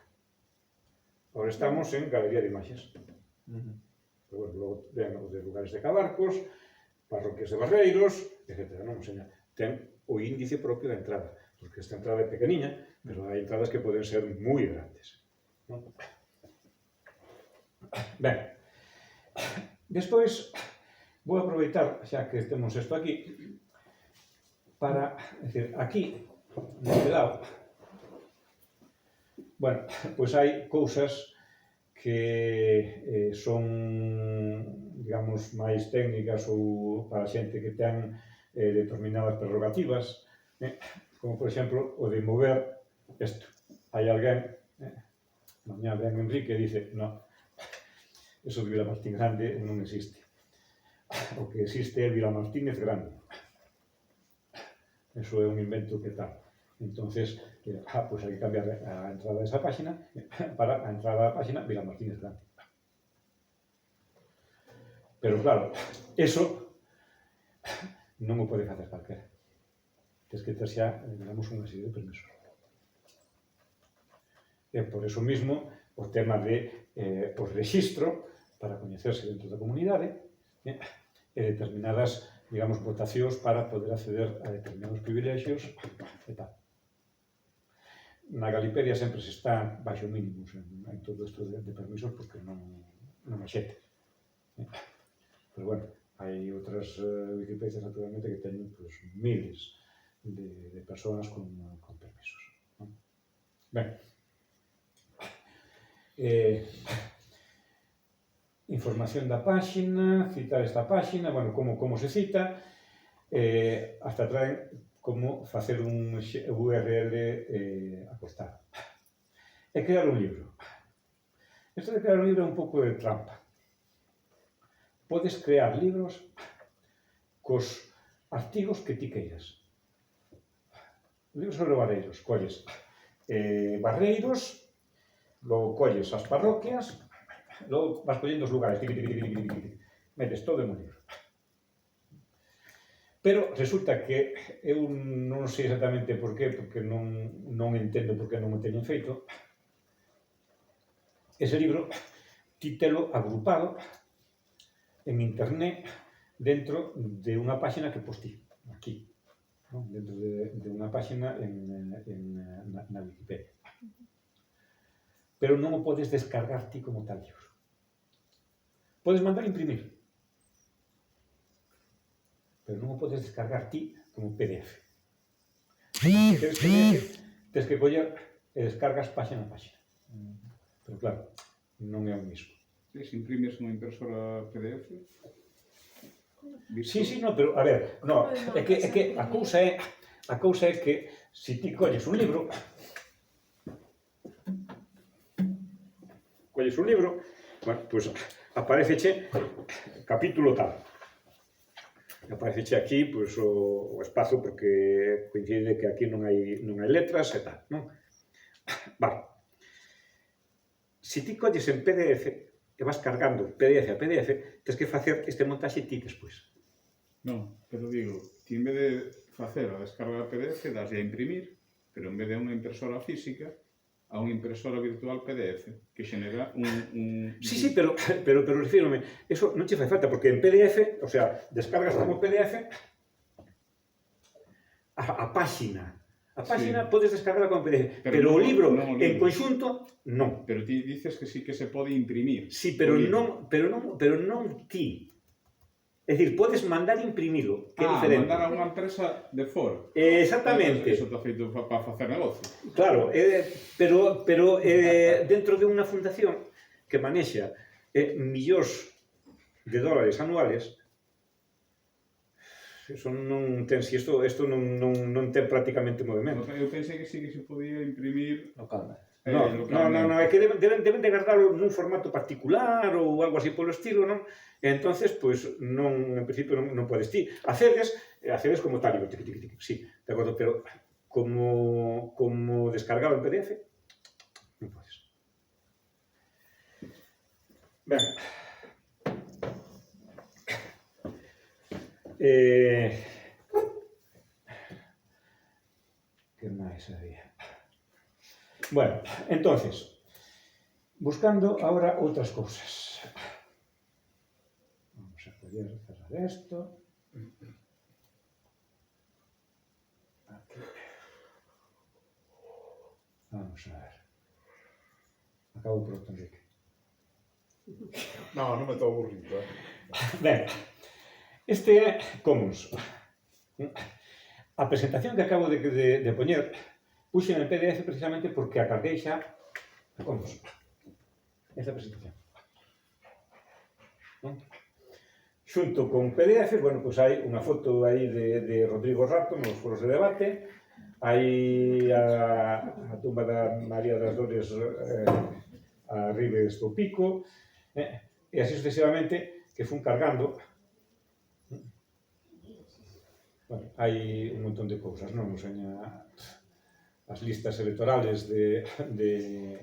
Agora estamos en galería de imaxes. Pero, bueno, logo ven os de lugares de Cabarcos, parroquias de Barreiros, etc. Non? O sea, ten o índice propio da entrada, porque esta entrada é pequeniña, pero hai entradas que poden ser moi grandes. Non? Ben, despois vou aproveitar, xa que temos isto aquí, para, decir, aquí, neste lado, bueno, pois hai cousas que son, digamos, máis técnicas ou para xente que ten determinadas prerrogativas, como, por exemplo, o de mover isto. Hai alguén, mañá ven Enrique e dice, no, eso de Vilamartín Grande non existe. O que existe é Vilamartínez Grande. Eso é un invento que tal. Entonces, pues hai que cambiar a entrada desa páxina para a entrada da páxina Vilamartínez Grande. Pero claro, eso non o pode facer calquera. Tens que ter xa, digamos, unha serie de permisos. E por eso mismo, o tema de o rexistro para coñecerse dentro da comunidade e determinadas, digamos, votacións para poder acceder a determinados privilexios e tal. Na Galipedia sempre se está baixo mínimos en todo isto de permisos porque non é xente. Pero bueno, hai outras Wikipedias naturalmente que teñen miles de persoas con permisos. Ben, información da páxina, citar esta páxina, bueno, como se cita, hasta traen como facer un URL acostado. E crear un libro. Isto de crear un libro é un pouco de trampa. Podes crear libros cos artigos que ti queiras. Libros sobre barreiros, colles barreiros, logo colles as parroquias, logo vas collendo os lugares, metes todo en un libro. Pero resulta que eu non sei exactamente por qué, porque non entendo por que non o teñen feito. Ese libro, ti telo agrupado en internet dentro de unha páxina que postí, aquí, ¿no? Dentro de unha páxina na Wikipedia. Pero non o podes descargar ti como tal libro. Podes mandar imprimir, pero non o podes descargar ti como PDF. Queres PDF, tens que coller e descargas páxina a páxina. Pero claro, non é o mismo. Se imprimes unha impresora PDF? Sí, no, pero a ver, no, é que a cousa é que se ti colles un libro, bueno, pois apareceche capítulo tal. Apareceche aquí pois, o espazo porque coincide que aquí non hai letras e tal, non? Vale. Se ti colles en PDF e vas cargando PDF a PDF, tens que facer este montaxe ti despois. Non, pero digo, ti en vez de facer a descarga PDF, daslle a imprimir, pero en vez de unha impresora física, a unha impresora virtual PDF, que xenera un... Sí, pero refírome, eso non che fai falta, porque en PDF, o sea, descargas como PDF a páxina. A páxina podes descargarla como PDF, pero o libro en conxunto, non. Pero ti dices que sí que se pode imprimir. Sí, pero non ti. É dicir, podes mandar imprimilo, que é diferente. Mandar a unha empresa de fora. Exactamente. Iso está feito para facer negocio. Claro, pero dentro de unha fundación que manexa millóns de dólares anuales, eso non ten, isto non ten prácticamente movimento. Eu pensei que sí que se podía imprimir localmente. No, é que deben de guardalo nun formato particular ou algo así polo estilo, non? E entonces, pois, non, en principio, non podes ti. Accedes como tal, digo, sí, de acordo, pero como descargado en PDF, non podes. Ben. Que máis había? Bueno, entonces, buscando ahora outras cousas. Vamos a poder cerrar esto. Aquí. Vamos a ver. Acabo pronto, Enrique. No, non me estou aburrindo. Ben, este é Commons. A presentación que acabo de poñer puxe en PDF precisamente porque a carguei xa a Commons. Esta presentación. Xunto con PDF, bueno, pois hai unha foto aí de Rodrigo Rato nos foros de debate, hai a tumba da María das Dores a Ribes do Pico, e así sucesivamente que fun cargando. Bueno, hai un montón de cousas, non? As listas electorales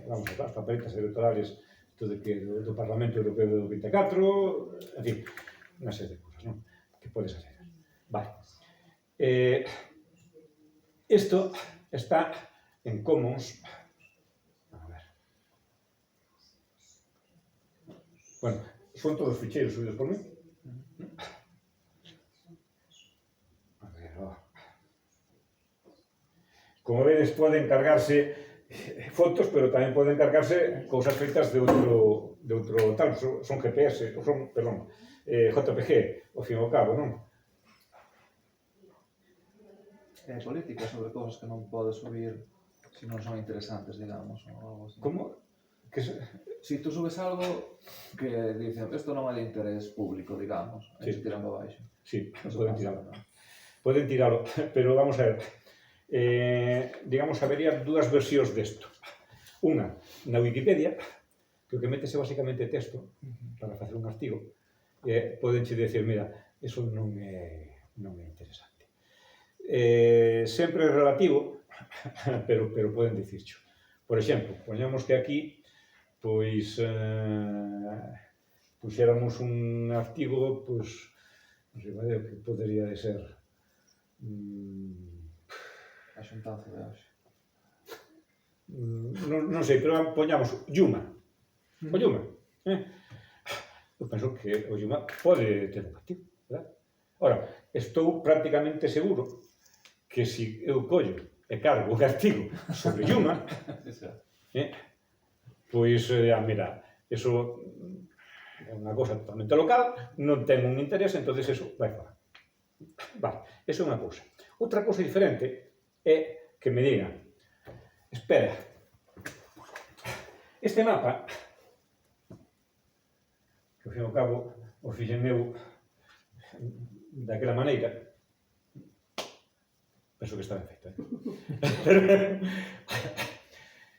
vamos, as papeletas electorales do Parlamento Europeo do 24, en fin, unha serie de cousas, non? Que podes hacer. Vale. Isto está en Commons. A ver. Bueno, son todos ficheiros subidos por mí. A ver, como vedes, poden cargarse fotos, pero tamén poden cargarse cousas feitas de outro tal, son GPS, perdón, JPG, ao fin e ao cabo, non? Política sobre cousas que non podes subir se non son interesantes, digamos, ou algo así. Como? Si tú subes algo que dicen, isto non é de interés público, digamos, e se tiran para baixo. Sí, poden tiralo. Poden tiralo, pero vamos a ver. Digamos, habería dúas versións desto. Unha, na Wikipedia, que o que metese basicamente texto para facer un artigo, podenche dicir, mira, eso non é interesante. Sempre é relativo, pero poden dicircho. Por exemplo, poñamos que aquí pois puxéramos un artigo, pois, non sei, que podería de ser A xuntanza de hoxe. Non sei, pero poñamos Yuma. O Yuma. Eu penso que o Yuma pode ter un artigo, verdad? Ora, estou prácticamente seguro que se eu collo e cargo un artigo sobre Yuma, pois, mira, eso é unha cosa totalmente local, non ten un interés, entón eso vai fora. Vale, eso é unha cousa. Outra cousa diferente é que me digan, espera, este mapa, que ao fin e ao cabo o fixen eu daquela maneira, penso que está ben feito,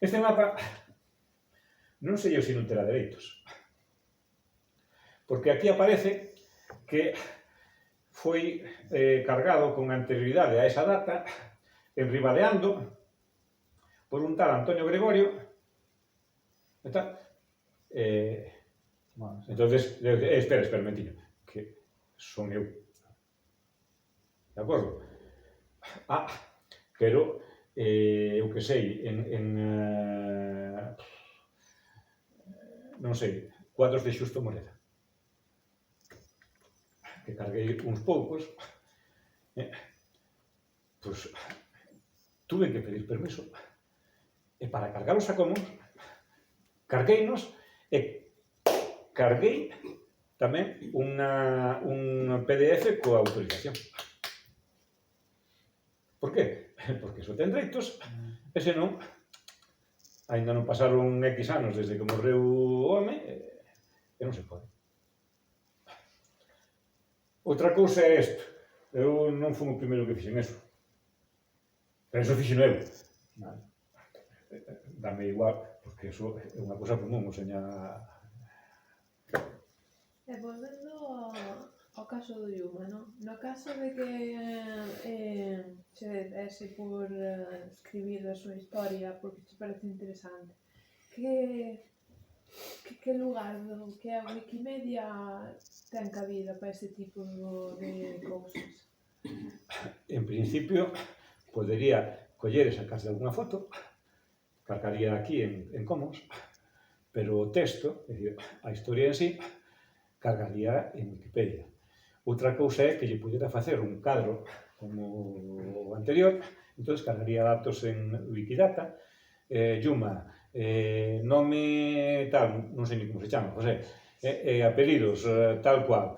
este mapa non sei eu se non terá dereitos, porque aquí aparece que foi cargado con anterioridade a esa data en Ribadeando por un tal Antonio Gregorio e tal. Entonces, espera un momentinho, que son eu. De acordo? Pero, eu que sei, non sei, cuadros de Xusto Moreda, que carguei uns poucos, pois, tuve que pedir permiso, e para cargarlos a Commons, cargueinos e carguei tamén un PDF coa autorización. Por qué? Porque iso ten dereitos, e senón, ainda non pasaron X anos desde que morreu o home, e non se pode. Outra cousa é isto. Eu non fui o primeiro que fixen eso. Pero eso fixen eu. dame igual, porque eso é unha cousa común, o seña... E volvendo ao caso do Yuma, non? No caso de que se dese por escribir a súa historia porque te parece interesante, que lugar que a Wikimedia ten cabida para ese tipo de cousas? En principio, podería coller e sacarse algunha foto, cargaría aquí en Commons, pero o texto, é dicir, a historia en sí, cargaría en Wikipedia. Outra cousa é que lle pudera facer un cadro como o anterior, entón cargaría datos en Wikidata, Yuma, nome tal, non sei ni como se chama, José, apelidos, tal cual,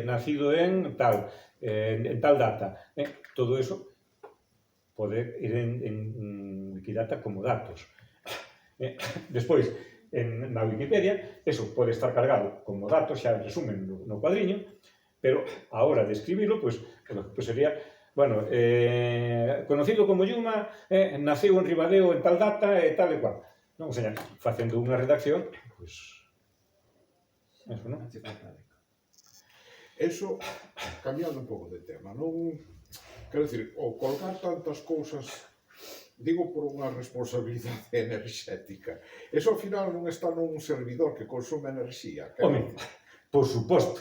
nacido en tal data, todo eso pode ir en Wikidata como datos. Despois, na Wikipedia, eso pode estar cargado como datos, xa en resumen no cuadriño, pero a hora de escribirlo, pois sería, bueno, conocido como Yuma, naceu en Ribadeo en tal data e tal e cual. Non, o sea, facendo unha redacción, pois, eso, non? Eso, cambiando un pouco de tema, non... Quero dicir, o colgar tantas cousas, digo por unha responsabilidade enerxética, eso ao final non está nun servidor que consume enerxía. Home, por suposto,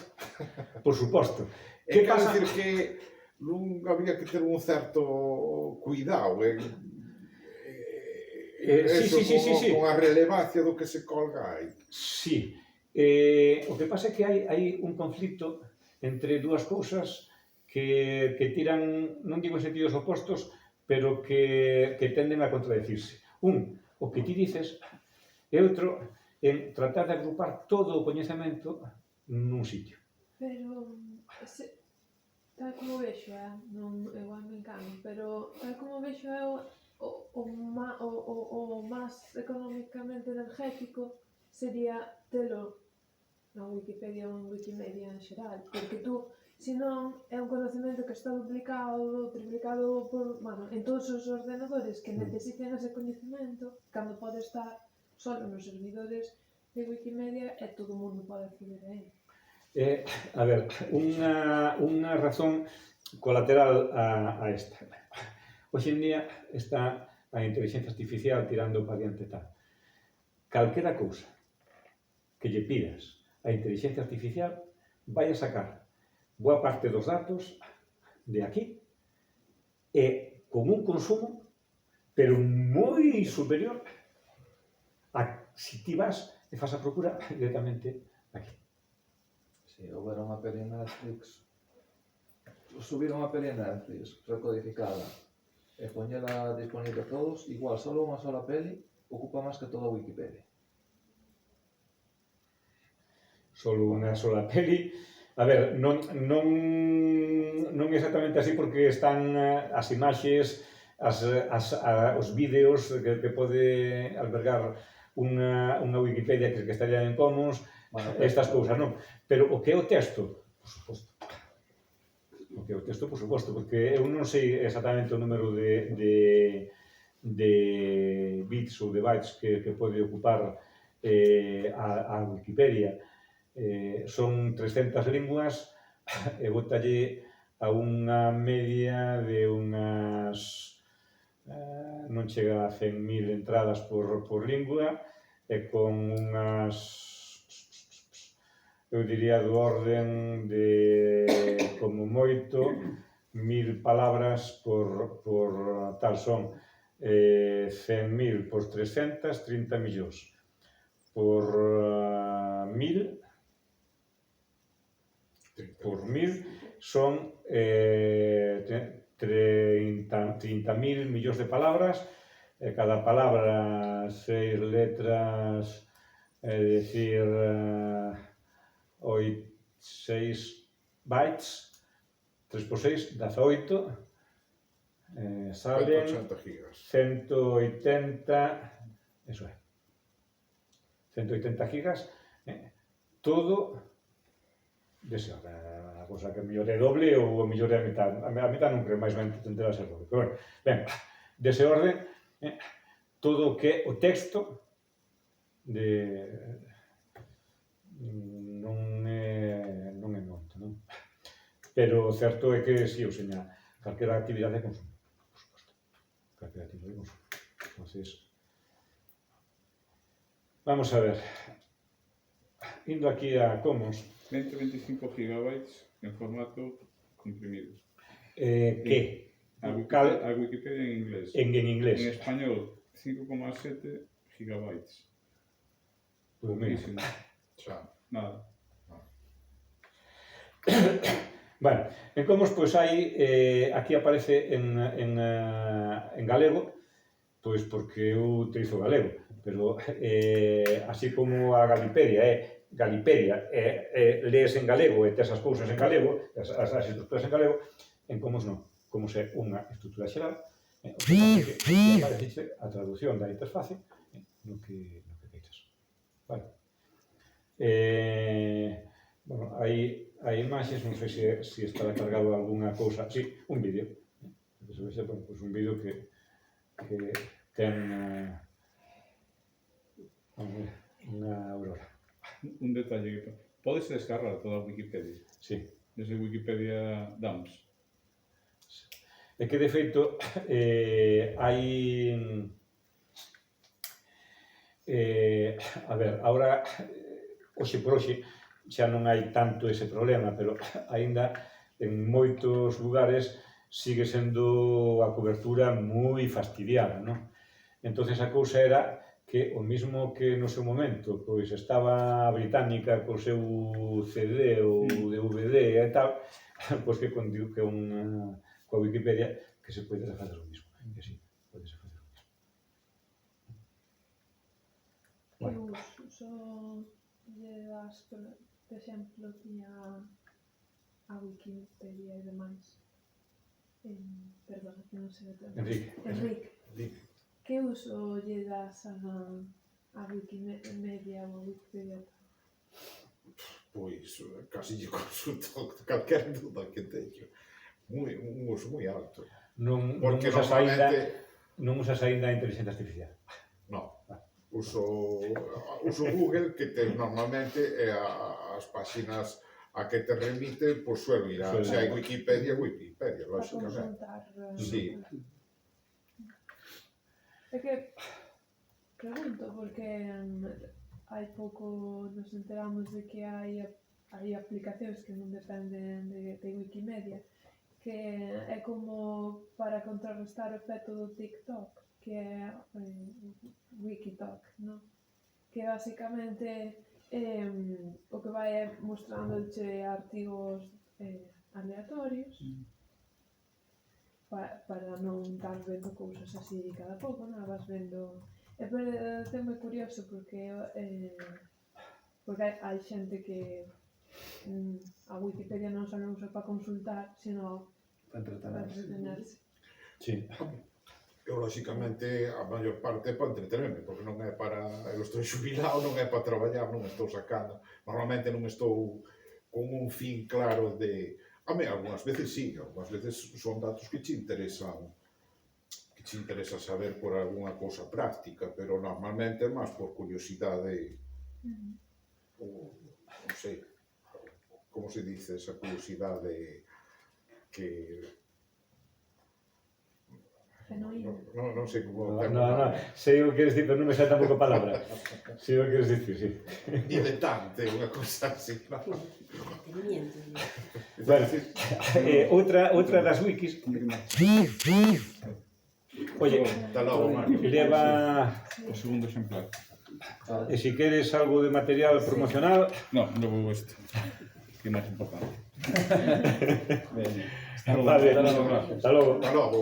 por suposto. Que quero dicir que non había que ter un certo cuidado con a relevancia do que se colga aí. Sí. O que pasa é que hai un conflito entre dúas cousas que tiran, non digo en sentidos opostos, pero que tenden a contradecirse. Un, o que ti dices, e outro, en tratar de agrupar todo o coñecemento nun sitio. Pero, tal como vexo, non, igual me encano, pero tal como vexo é o máis económicamente energético sería telo na Wikipedia ou en Wikimedia en xeral, porque tú, senón, é un conocemento que está duplicado, triplicado en todos os ordenadores que necesiten ese coñecemento, cando pode estar só nos servidores de Wikimedia e todo o mundo pode acceder a ele. A ver, unha razón colateral a esta. Hoxe en día está a inteligencia artificial tirando para diante tal. Calquera cousa que lle pidas a inteligencia artificial vai a sacar boa parte dos datos de aquí e con un consumo pero moi superior a si ti vas e fas a procura directamente aquí. Se houbera unha peli en Netflix, subir unha peli en Netflix recodificada e poñela disponible a todos, igual só unha sola peli ocupa máis que toda a Wikipedia. Solo unha sola peli. A ver, non exactamente así porque están as imaxes, os vídeos que pode albergar unha Wikipedia que estaría en Commons, estas cousas, non? Pero o que é o texto, por suposto. O que é o texto, por suposto, porque eu non sei exactamente o número de bits ou de bytes que pode ocupar a Wikipedia. Son 300 linguas e botalle a unha media de unhas non chega a 100.000 entradas por lingua e con unhas, eu diría do orden de como moito 1000 palabras por tal, son 100.000 por 300, 30 millóns por 1000 son 30.000 millóns de palabras, cada palabra 6 letras, é dicir 6 bytes, 3 por 6, 18, salen 180, eso é, 180 gigas, todo dese orden, a cosa que a mellor é doble ou a mellor é a mitad non creo, máis ben tenderá a ser doble, pero bueno, ben, dese orden, todo o que é o texto non é moito, non? Pero o certo é que, si, ou seña, calquera actividade é consumo, por suposto. Calquera actividade é consumo. Entonces, vamos a ver. Indo aquí a Commons, 125 gigabytes en formato comprimido. que A cal- Wikipedia en inglés. en inglés. En español, 5,7 gigabytes. Pois mira, Poquísimo. Xa. Nada. bueno, en Commons, pois hai, aquí aparece en galego, pois porque eu utilizo galego, pero así como a Galipedia lees en galego e tes as cousas en galego, as estructuras en galego, en Commons non. Commons é unha estructura xeral, o que pasa é que aparece a traducción da interface no que queiras. Vale. Bueno, hai imaxes, non sei se estará cargado algunha cousa, si, un vídeo. Pois un vídeo que ten unha aurora. Un detalle que podes descargar toda a Wikipedia Sí. desde Wikipedia Dumps. É que, de feito, hai... a ver, agora, hoxe por hoxe, xa non hai tanto ese problema, pero aínda en moitos lugares sigue sendo a cobertura moi fastidiada, non? Entonces a cousa era que o mismo que no seu momento pois estaba a británica co seu CD ou DVD e tal, pois que coa Wikipedia que se pode facer o mismo. E así, pode se facer o mismo. Que uso lle das, por exemplo, tiña a Wikipedia e demais. Perdón, que non sei o tema. Enrique. Que uso lle das a Wikimedia ou a Wikipedia? Pois, casi lle consulto calquer duda que teño. Un uso moi alto. Non Porque usas aínda a inteligencia artificial. No, uso Google, que te normalmente as páxinas a que te remite, pois suelo ir a, se hai Wikipedia, Para lógicamente. consultar. Sí. É que pregunto porque hai pouco nos enteramos de que hai aplicacións que non dependen de Wikimedia, que é como para contrarrestar o efecto do TikTok, que é Wikitalk, non? Que basicamente o que vai é mostrándoche artigos aleatorios para non estar vendo cousas así cada pouco, non? Vas vendo... É moi curioso porque hai xente que a Wikipedia non só non usa para consultar, sino para entretenerse. Sí. Eu, lógicamente, a maior parte é para entretenerme, porque non é para... Eu estou xubilado, non é para traballar, non estou sacando. Normalmente non estou con un fin claro de... A mí, algunhas veces sí, algunhas veces son datos que che interesan saber por algunha cousa práctica, pero normalmente é máis por curiosidade, non sei, como se dice, esa curiosidade que... Non sei como... No, sei o que queres dicir, pero non me sai tampouco a palabra. Sei o que queres dicir, sí. Diletante, unha cosa así. Bueno, outra das wikis, oye, leva, O segundo exemplar. e se queres algo de material promocional, No, levo este. Que é máis importante. vale, hasta logo. Hasta logo.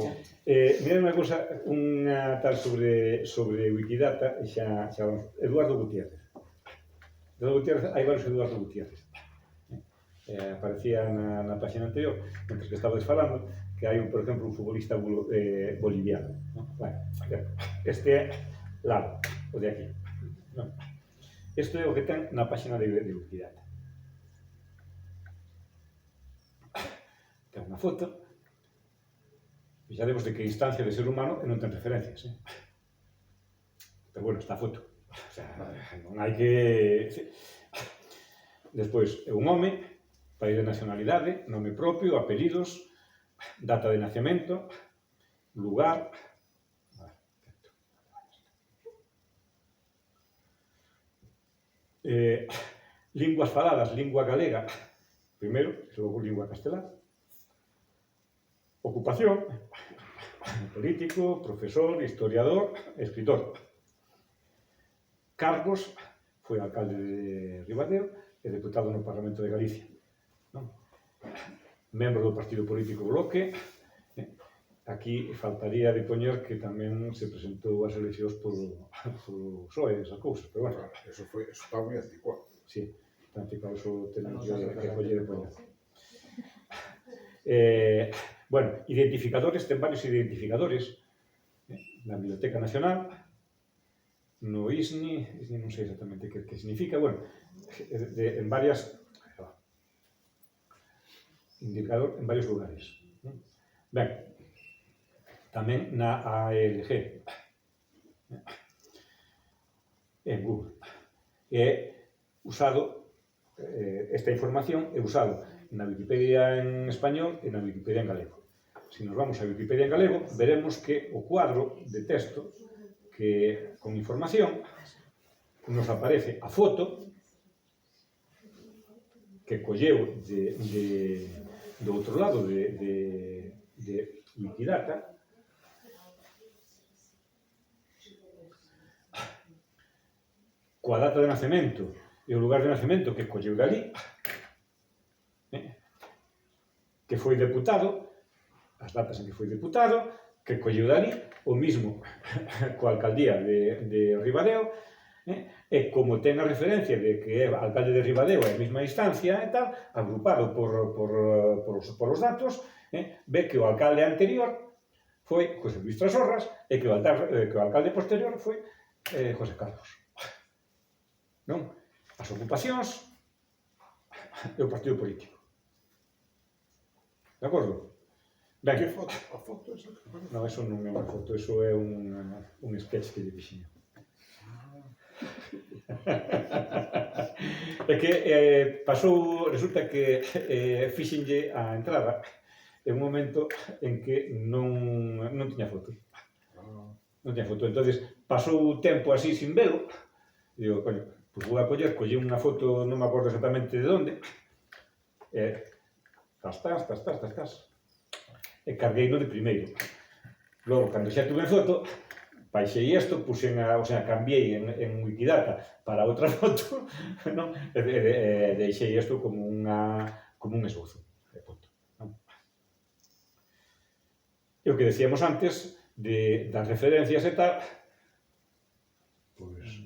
Mira unha cousa, unha tal sobre Wikidata, e xa vamos, Eduardo Gutiérrez. Hai varios Eduardo Gutiérrez. Aparecía na página anterior, mentre que estabas falando, que hai, por exemplo, un futbolista boliviano. Bueno, este é Lalo, o de aquí. Isto é o que ten na página de Wikidata. Ten unha foto, e xa vemos de que instancia de ser humano e non ten referencias. Pero bueno, está a foto. O sea, non hai que... Despois, é un home, país de nacionalidade, nome propio, apelidos, data de nacemento, lugar... linguas faladas, lingua galega, primeiro, e logo lingua castelá. Ocupación, político, profesor, historiador, escritor. Cargos, foi alcalde de Ribadeo e deputado no Parlamento de Galicia. Non? Membro do partido político Bloque. Aquí faltaría de poñer que tamén se presentou as eleccións por PSOE, esas cousas, pero bueno. Eso está moi anticuado. Sí, está anticuado, eso tenemos que coller e poñer. Bueno, identificadores, ten varios identificadores na Biblioteca Nacional, no ISNI non sei exactamente que significa, bueno, en varias indicador en varios lugares. Ben, tamén na ALG, en Google. É usado, esta información é usado na Wikipedia en español e na Wikipedia en galego. Se nos vamos a Wikipedia en galego, veremos que o cuadro de texto que con información nos aparece a foto que colleu do outro lado de Wikidata, coa data de nacemento e o lugar de nacemento que colleu dali, que foi deputado, as datas en que foi deputado, que colleu dali, o mismo coa alcaldía de Ribadeo, e como ten a referencia de que é alcalde de Ribadeo é a mesma instancia e tal, agrupado por os datos, ve que o alcalde anterior foi José Luis Trasorras e que o alcalde posterior foi José Carlos. Non? As ocupacións e o partido político. De acordo? Ben, Que foto? A foto esa? non, eso non é unha foto, eso é un sketch que lle fixen. É que pasou, resulta que fixenlle a entrada en un momento en que non tiña foto. Non tiña foto, entonces pasou o tempo así sin velo, e digo, coño, pois vou a coller unha foto, non me acordo exactamente de onde, e cargueino de primeiro. Logo, cando xa tuve foto, baixei isto, cambiei en Wikidata para outra foto, non? E deixei isto como un esbozo. E o que decíamos antes, das referencias e tal, pois,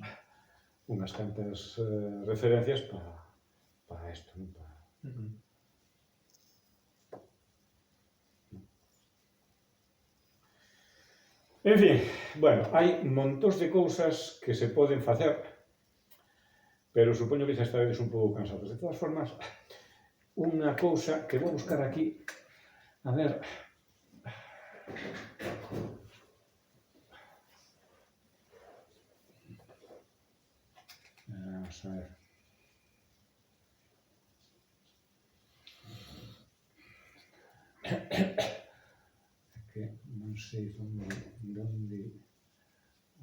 unhas cantas referencias para isto, non? En fin, bueno, hai montóns de cousas que se poden facer, pero supoño que xa estaredes un pouco cansados. De todas formas, unha cousa que vou buscar aquí, a ver... Vamos a ver... que non sei onde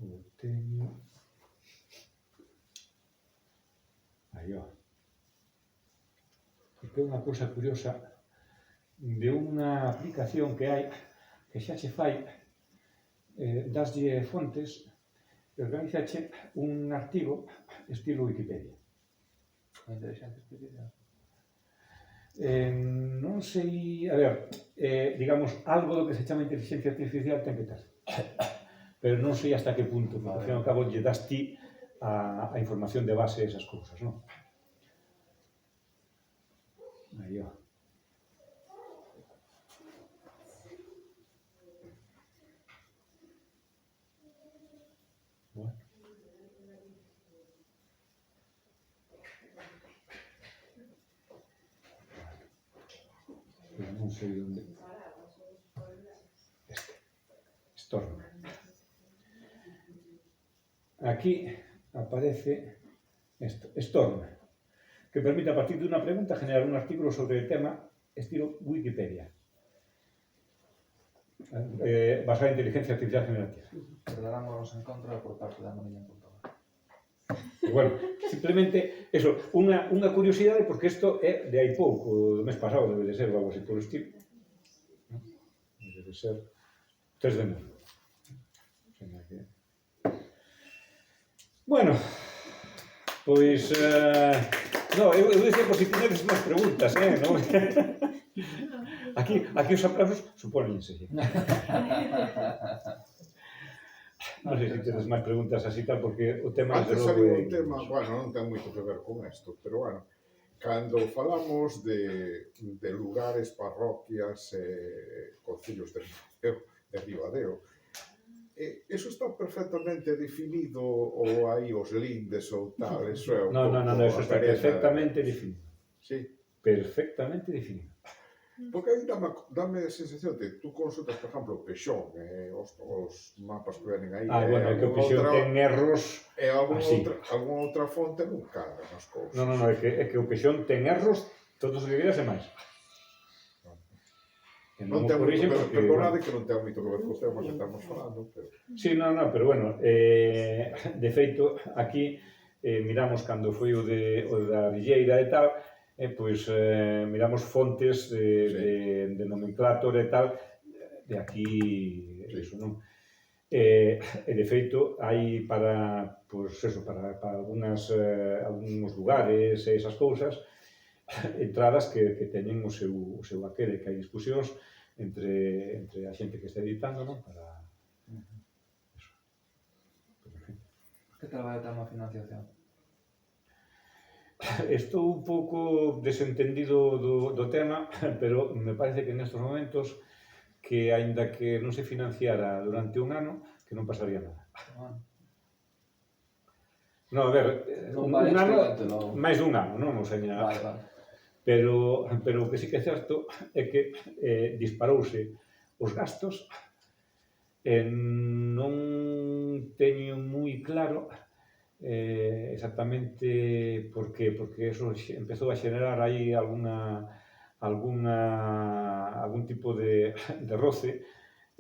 o teño. Aí, ó. Porque é unha cousa curiosa de unha aplicación que hai que xa se fai, daslle fontes e organizache un artigo estilo Wikipedia. Inteligencia artificial. Non sei, a ver, digamos, algo do que se chama inteligencia artificial ten que ter. Pero non sei hasta que punto, porque ao fin e ao cabo lle das ti a información de base a esas cousas, non? Aí, ó. Bueno. Pero non sei onde... Storm. aquí aparece esto, Storm, que permite a partir de una pregunta generar un artículo sobre el tema estilo Wikipedia, basada en inteligencia artificial generativa. Perdáramos en contra por parte da Manilla.org. E, bueno, simplemente, eso, unha curiosidade, porque isto é de hai pouco, do mes pasado, debe de ser algo así polo estilo. Debe de ser 3 de maio. Bueno, pois... no, eu dicía por si tiñedes máis preguntas, non? Aquí os aplausos supónense. Non sei se tedes máis preguntas así tal, porque o tema... Antes había un tema, bueno, non ten moito que ver con isto, pero bueno, cando falamos de lugares, parroquias, concellos de Ribadeo, eso está perfectamente definido ou hai os lindes ou tal, eso é un No, eso está perfectamente definido. Sí. Perfectamente definido. Porque aí dame a sensación de tú consultas, por exemplo, o Pexón, os mapas que venen aí. Bueno, é que o Pexón ten erros e así. Alguna outra fonte non cadra nas cousas. No, é que o Pexón ten erros todos os que queras e máis. Non ten moito que ver, perdonade que non ten moito que ver co tema que estamos falando, pero... Sí, pero bueno, de feito, aquí miramos cando foi o da Villeira e tal, pois miramos fontes de nomenclator e tal, de aquí, eso, non? E de feito, hai para algúns lugares e esas cousas, entradas que teñen o seu aquele, que hai discusións entre a xente que está editando, non? Para... Que tal vai a tema financiación? Estou un pouco desentendido do tema, pero me parece que nestes momentos que, aínda que non se financiara durante un ano, que non pasaría nada. Non, a ver, un ano, máis dun ano, non? O seña, pero o que sí que é certo é que disparouse os gastos e non teño moi claro exactamente por qué, porque eso empezou a xenerar aí algún tipo de roce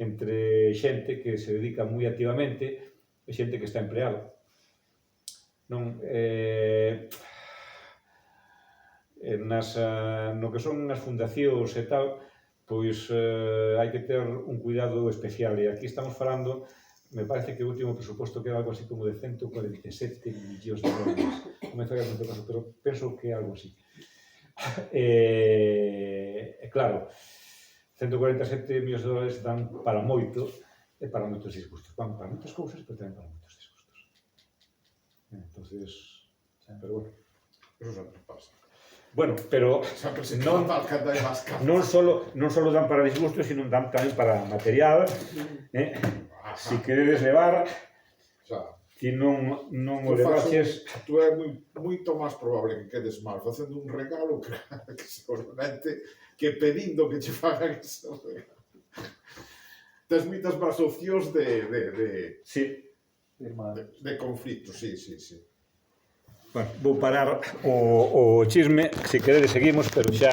entre xente que se dedica moi activamente e xente que está empleado. Non, no que son as fundacións e tal, pois hai que ter un cuidado especial, e aquí estamos falando, me parece que o último presuposto que era algo así como de 147 millóns de dólares. Non me fai a conta caso, pero penso que é algo así. E claro, 147 millóns de dólares dan para moito e para moitos disgustos. Van para moitas cousas, pero tamén para moitos disgustos. Entonces, pero bueno. Eso sempre pasa. Bueno, pero non só dan para disgustos, sino dan tamén para material, si queredes levar, ti non o levaches... Tú é moito máis probable que quedes mal facendo un regalo que seguramente que pedindo que che fagan ese regalo. Tes moitas máis opcións de conflito, sí. Bueno, vou parar o chisme, se queredes seguimos, pero xa